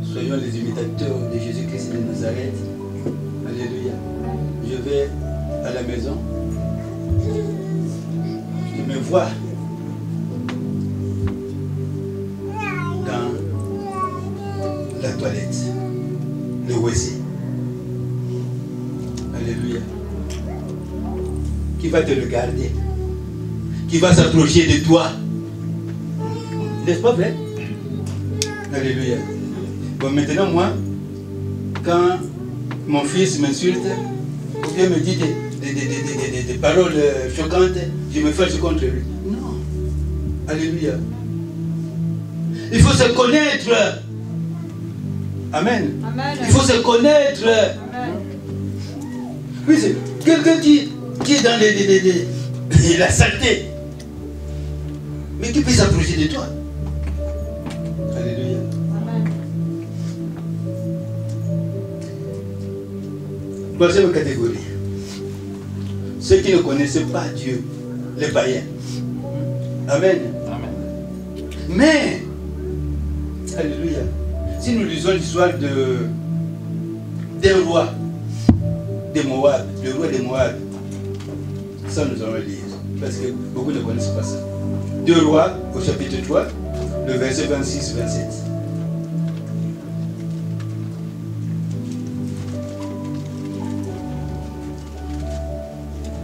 soyons les imitateurs de Jésus-Christ de Nazareth. Alléluia. Je vais à la maison, je me vois dans la toilette, le WC. Alléluia. qui va te regarder, qui va s'approcher de toi. N'est-ce pas vrai? Alléluia. Bon, maintenant, moi, quand mon fils m'insulte, ou bien me dit des paroles choquantes, je me fâche contre lui. Non. Alléluia. Il faut se connaître. Amen. Amen. Il faut se connaître. Amen. Oui, c'est quelqu'un qui est dans la saleté, mais qui peut s'approcher de toi. Alléluia. Amen. Troisième catégorie. Ceux qui ne connaissaient pas Dieu, les païens. Amen. Amen. Mais, alléluia, si nous lisons l'histoire d'un roi de Moab, le roi de Moab, ça nous allons lire, parce que beaucoup ne connaissent pas ça. 2 Rois, au chapitre 3, le verset 26-27.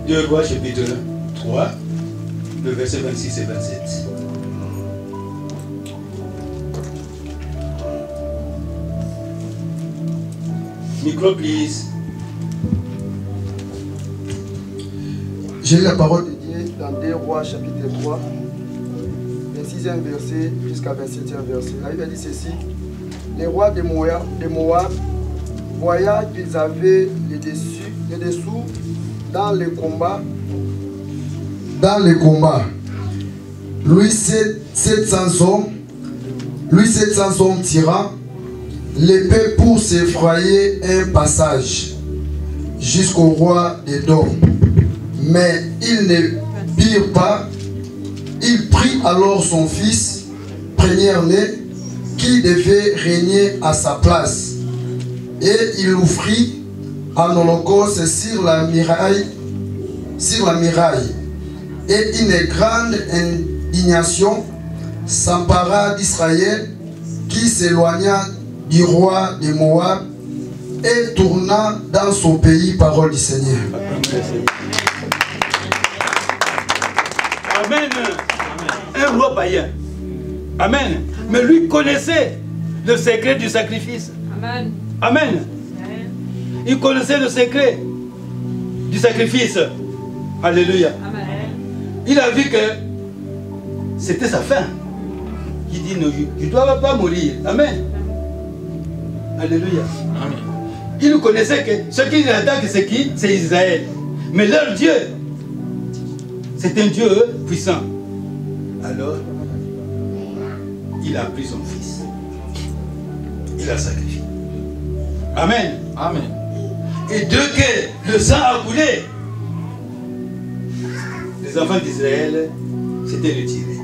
Deux Rois, chapitre 3, le verset 26 et 27. Micro, please. J'ai lu la parole de Dieu dans 2 Rois chapitre 3, 26e verset jusqu'à 27e verset. La Bible dit ceci. Les rois de Moab voyaient qu'ils avaient les dessous dans les combats. Lui 700 hommes tirant l'épée pour s'effrayer un passage jusqu'au roi d'Édom. Mais ils ne pirent pas. Il prit alors son fils, premier-né, qui devait régner à sa place. Et il offrit un holocauste sur la muraille. Et une grande indignation s'empara d'Israël, qui s'éloigna du roi de Moab et tourna dans son pays. Parole du Seigneur. Amen. Un roi païen. Amen. Mais lui connaissait le secret du sacrifice. Amen. Amen. Il connaissait le secret du sacrifice. Alléluia. Amen. Il a vu que c'était sa fin. Il dit non, je ne dois pas mourir. Amen. Alléluia. Amen. Il connaissait que ce qu'ils attaquent, c'est qui? C'est Israël. Mais leur Dieu, c'est un Dieu puissant. Alors, il a pris son fils. Il a sacrifié. Amen. Amen. Et dès que le sang a coulé, les enfants d'Israël s'étaient retirés.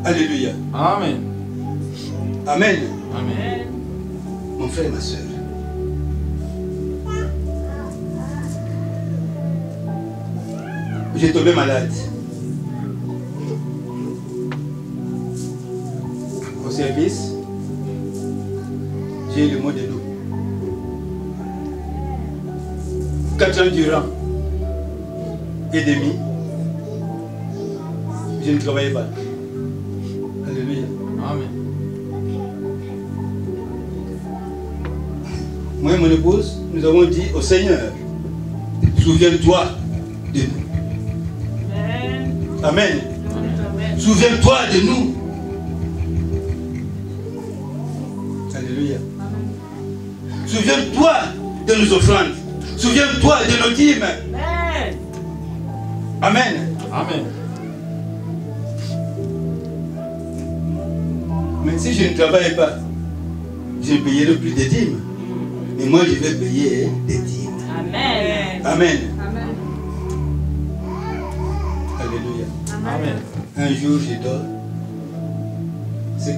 Alléluia. Amen. Amen. Amen. Mon frère et ma soeur. J'ai tombé malade. Au service, j'ai eu le mot de l'eau. 4 ans durant et demi, je ne travaillais pas. Alléluia. Amen. Moi et mon épouse, nous avons dit au Seigneur, souviens-toi de nous. Amen. Souviens-toi de nous. Alléluia. Souviens-toi de nos offrandes. Souviens-toi de nos dîmes. Amen. Amen. Mais si je ne travaille pas, je ne payerai plus de dîmes. Mais moi, je vais payer des dîmes. Amen. Amen. Amen. Alléluia. Amen. Un jour, je dors. Ceux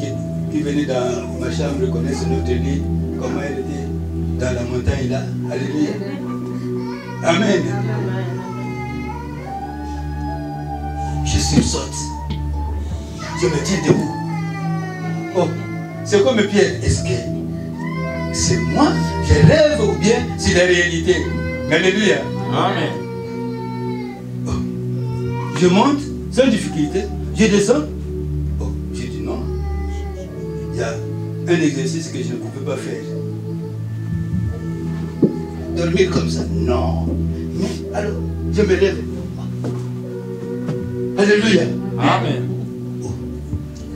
qui venaient dans ma chambre connaissent notre lit, comment elle était dans la montagne là. Alléluia. Amen. Je sursaute. Je me tiens debout. Oh, c'est comme Pierre. Est-ce que c'est moi? Je rêve ou bien c'est la réalité? Alléluia. Amen. Je monte, sans difficulté. Je descends. Oh, j'ai dit non. Il y a un exercice que je ne pouvais pas faire. Dormir comme ça, non. Mais alors, je me lève. Alléluia. Amen.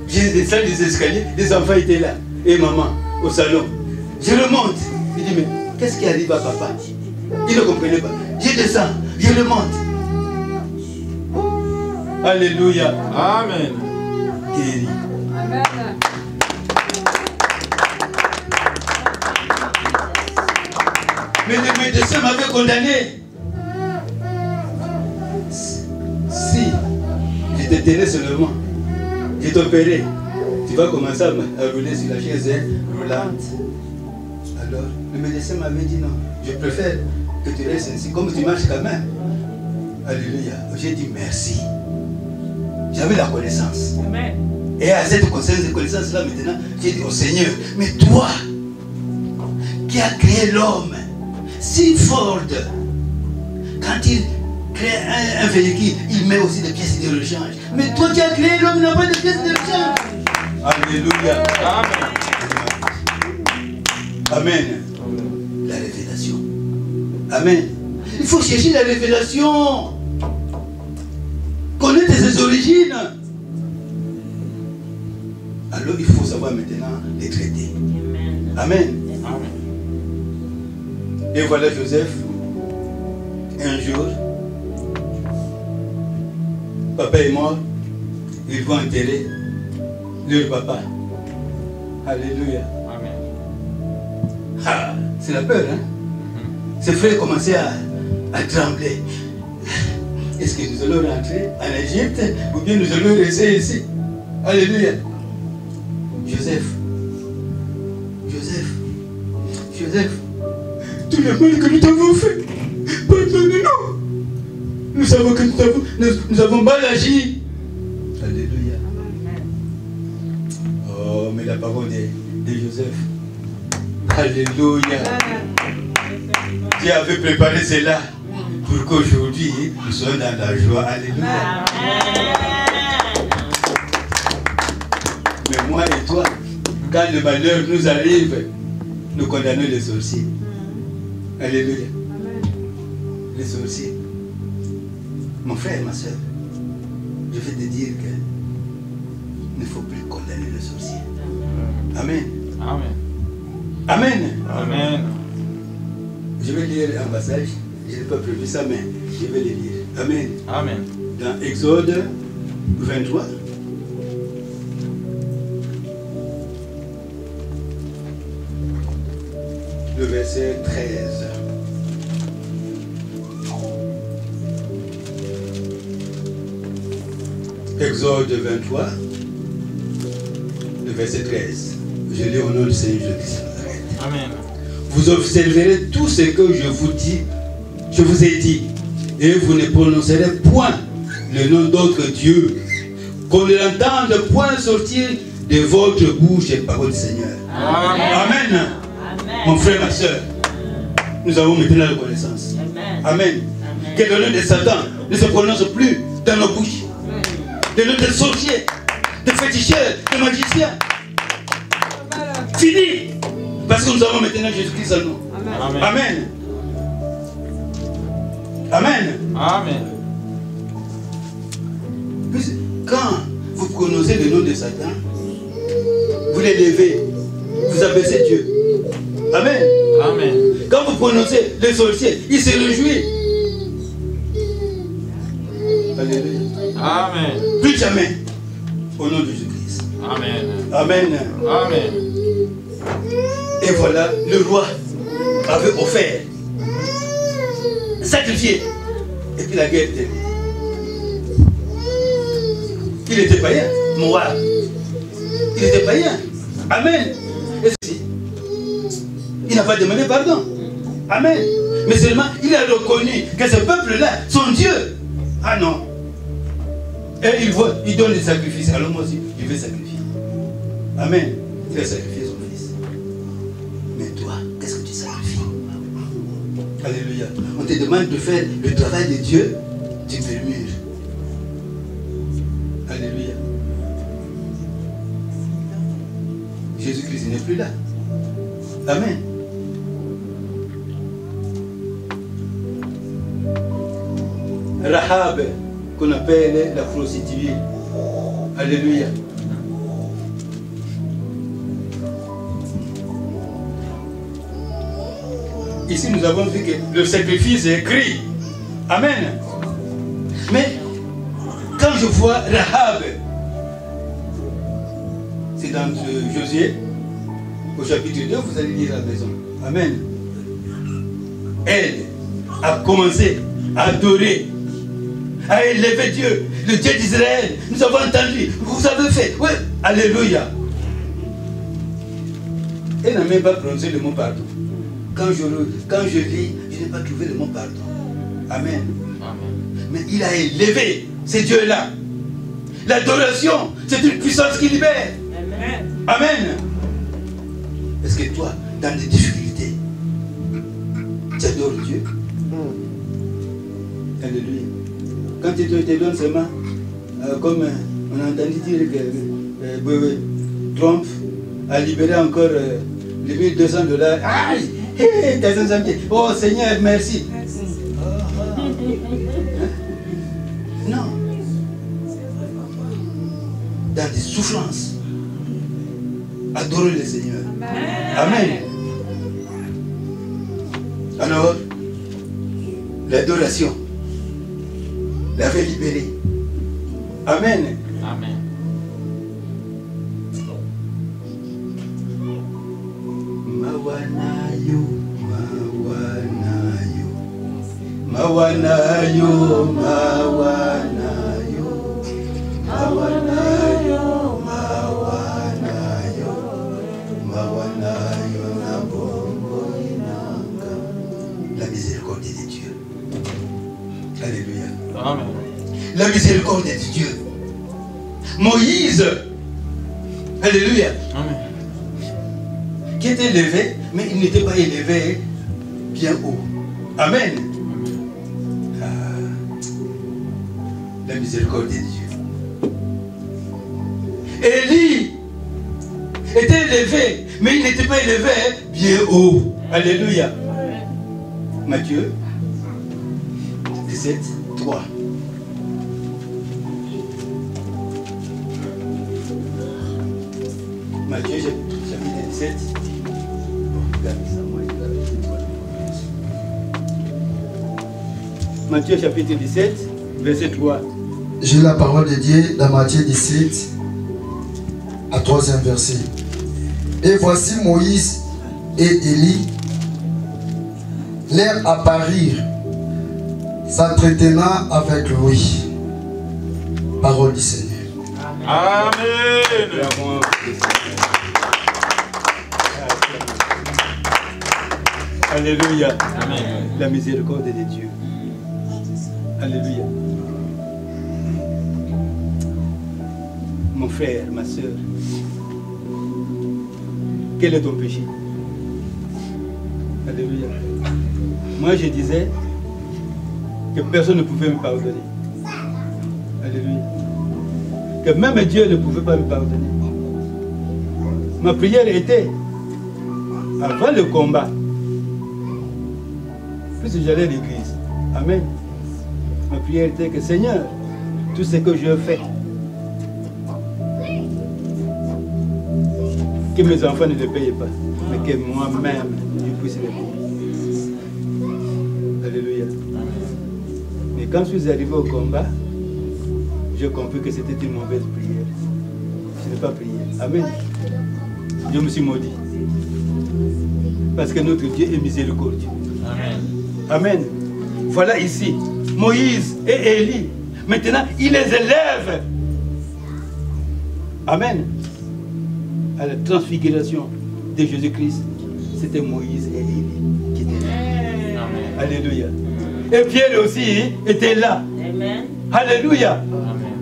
J'ai descendu des escaliers, les enfants étaient là. Et maman, au salon. Je remonte. Il dit, mais qu'est-ce qui arrive à papa? Il ne comprenait pas. Je descends, je remonte. Alléluia. Amen. Guéri. Amen. Mais le médecin m'avait condamné. Si je te tenais seulement, je t'opérais, tu vas commencer à rouler sur la chaise roulante. Alors, le médecin m'avait dit non, je préfère que tu restes ainsi, comme tu marches quand même. Alléluia. J'ai dit merci. J'avais la connaissance. Amen. Et à cette connaissance-là, maintenant, j'ai dit au Seigneur, mais toi, qui as créé l'homme, si fort, quand il crée un véhicule, il met aussi des pièces de rechange. Mais toi qui as créé l'homme, n'a pas de pièces de rechange. Alléluia. Amen. Amen. La révélation. Amen. Il faut chercher la révélation. Connaître ses origines. Alors il faut savoir maintenant les traiter. Amen. Amen. Et voilà Joseph. Un jour, papa est mort. Ils vont enterrer leur papa. Alléluia. Amen. Ah, c'est la peur, hein? Ses frères commençaient à trembler. Est-ce que nous allons rentrer en Égypte ou bien nous allons rester ici? Alléluia. Joseph, tout le mal que nous t'avons fait, pardonne-nous. Nous savons que nous avons mal agi. Alléluia. Oh, mais la parole de Joseph. Alléluia. Dieu avait préparé cela pour qu'aujourd'hui nous soyons dans la joie. Alléluia. Mais moi et toi, quand le malheur nous arrive, nous condamnons les sorciers. Alléluia. Les sorciers. Mon frère, ma soeur, je vais te dire que il ne faut plus condamner les sorciers. Amen. Amen. Amen. Amen. Je vais lire un passage. Je n'ai pas prévu ça, mais je vais le lire. Amen. Amen. Dans Exode 23. Le verset 13. Exode 23, le verset 13. Je lis au nom du Seigneur Jésus-Christ. Amen. Vous observerez tout ce que je vous ai dit, et vous ne prononcerez point le nom d'autre Dieu, qu'on ne l'entende point sortir de votre bouche les paroles du Seigneur. Amen. Amen. Mon frère, ma soeur, nous avons maintenant la connaissance. Amen. Que le nom de Satan ne se prononce plus dans nos bouches. Le nom de sorciers, de féticheurs, de magiciens. Fini. Parce que nous avons maintenant Jésus-Christ en nous. Amen. Amen. Amen. Amen. Puis, quand vous prononcez le nom de Satan, vous l'élevez, vous abaissez Dieu. Amen. Amen. Quand vous prononcez le sorcier, il se réjouit. Alléluia. Amen. Plus jamais. Au nom de Jésus-Christ. Amen. Amen. Amen. Et voilà, le roi avait offert, sacrifié. Et puis la guerre était. Il était païen, Moab. Il était païen. Amen. Et ceci, il n'a pas demandé pardon. Amen. Mais seulement, il a reconnu que ce peuple-là, son Dieu. Ah non. Et il donne des sacrifices. Alors moi aussi, je vais sacrifier. Amen. Il a sacrifié son fils. Mais toi, qu'est-ce que tu sacrifies? Alléluia. On te demande de faire le travail de Dieu, tu murmures. Jésus n'est plus là. Amen. Rahab, qu'on appelle la prostituée. Alléluia. Ici, nous avons vu que le sacrifice est écrit. Amen. Mais quand je vois Rahab, c'est dans Josué, au chapitre 2, vous allez lire à la maison. Amen. Elle a commencé à adorer, à élever Dieu, le Dieu d'Israël. Nous avons entendu, vous avez fait. Oui, alléluia. Elle n'a même pas prononcé le mot pardon. Quand je lis, je n'ai pas trouvé le mot pardon. Amen. Amen. Mais il a élevé ces dieux-là. L'adoration, c'est une puissance qui libère. Amen. Amen. Est-ce que toi, dans des difficultés, tu adores Dieu? Alléluia. Quand tu te donnes seulement, comme on a entendu dire que Trump a libéré encore les $1200. Aïe! Oh Seigneur, merci. Non. Dans des souffrances, adorez le Seigneur. Amen. Alors, l'adoration l'avait libéré. Amen. Amen. Mawanayo, mawanayo, mawanayo, mawanayo, mawanayo, mawanayo, mawanayo, na bongo inanga. La miséricorde de Dieu. Alléluia. Amen. La miséricorde de Dieu. Moïse. Alléluia. Amen. Qui était élevé, mais il n'était pas élevé bien haut. Amen. Ah, la miséricorde de Dieu. Élie était élevé, mais il n'était pas élevé bien haut. Alléluia. Matthieu 17, 3. Matthieu chapitre 17. Matthieu chapitre 17, verset 3. J'ai la parole de Dieu dans Matthieu 17, à 3e verset. Et voici Moïse et Élie leur apparirent, s'entretenant avec lui. Parole du Seigneur. Amen. Alléluia. Amen. La miséricorde de Dieu. Alléluia. Mon frère, ma soeur, quel est ton péché? Alléluia. Moi, je disais que personne ne pouvait me pardonner. Alléluia. Que même Dieu ne pouvait pas me pardonner. Ma prière était, avant le combat, plus j'allais à l'église. Amen. Ma prière était que Seigneur, tout ce que je fais, que mes enfants ne le payent pas, mais que moi-même, je puisse le payer. Alléluia. Mais quand je suis arrivé au combat, j'ai compris que c'était une mauvaise prière. Je n'ai pas prié. Amen. Je me suis maudit. Parce que notre Dieu est miséricordieux. Amen. Amen. Voilà ici, Moïse et Élie. Maintenant, il les élève. Amen. À la transfiguration de Jésus-Christ, c'était Moïse et Élie qui étaient là. Amen. Alléluia. Et Pierre aussi était là. Amen. Alléluia. Amen.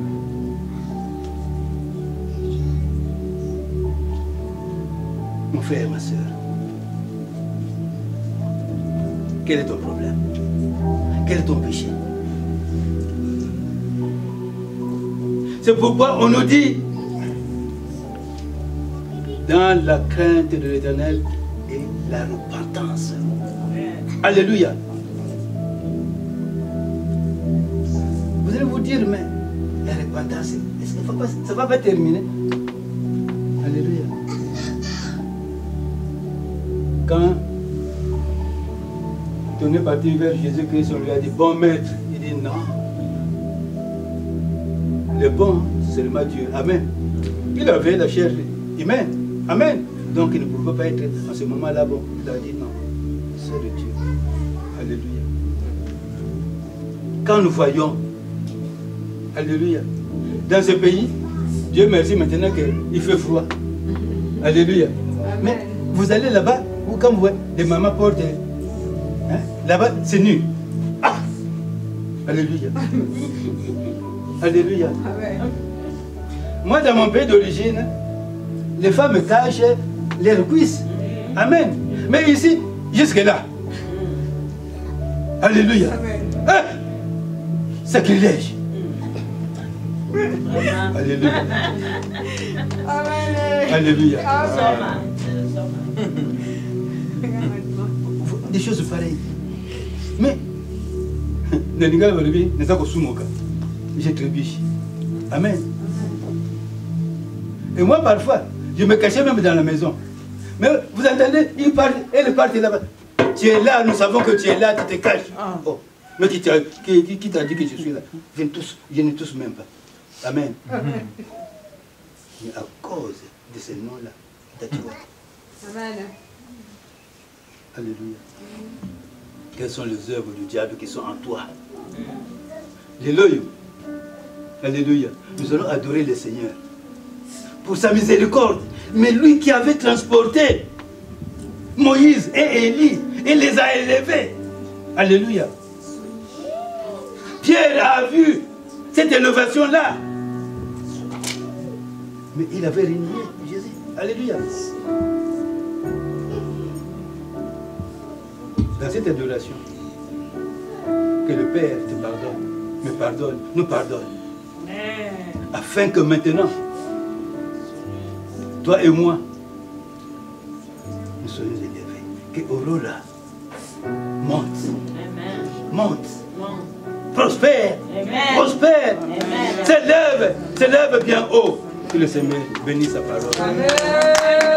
Mon frère, ma soeur, quel est ton problème? Quel est ton péché? C'est pourquoi on nous dit dans la crainte de l'Éternel et la repentance. Alléluia. Vous allez vous dire, mais la repentance, est-ce que ça ne va pas terminer? Alléluia. Quand on est parti vers Jésus-Christ, on lui a dit, bon maître. Il dit, non. Le bon, c'est seulement Dieu. Amen. Il avait la chair humaine. Amen. Donc il ne pouvait pas être en ce moment-là bon. Il a dit, non. C'est de Dieu. Alléluia. Quand nous voyons, alléluia, dans ce pays, Dieu merci maintenant qu'il fait froid. Alléluia. Mais vous allez là-bas, ou quand vous voyez des mamans portent, hein, là-bas, c'est nu. Ah! Alléluia. Alléluia. Moi, dans mon pays d'origine, les femmes cachent leurs cuisses. Amen. Mais ici, jusque-là. Alléluia. Hein? Sacrilège. Alléluia. Alléluia. Des choses pareilles. Mais, j'ai trébuché. Amen. Et moi, parfois, je me cachais même dans la maison. Mais vous entendez, elle part là-bas. Tu es là, nous savons que tu es là, tu te caches. Oh. Mais qui t'a dit que je suis là? Je ne touche même pas. Amen. Mais à cause de ce nom-là, Amen. Alléluia. Quelles sont les œuvres du diable qui sont en toi? Alléluia. Alléluia. Nous allons adorer le Seigneur pour sa miséricorde. Mais lui qui avait transporté Moïse et Élie, il les a élevés. Alléluia. Pierre a vu cette élévation-là. Mais il avait régné Jésus. Alléluia. Dans cette adoration, que le Père te pardonne, me pardonne, nous pardonne. Afin que maintenant, toi et moi, nous soyons élevés. Que Aurora monte. Amen. Monte. Prospère. Amen. Prospère. S'élève bien haut. Que le Seigneur bénisse sa parole. Amen.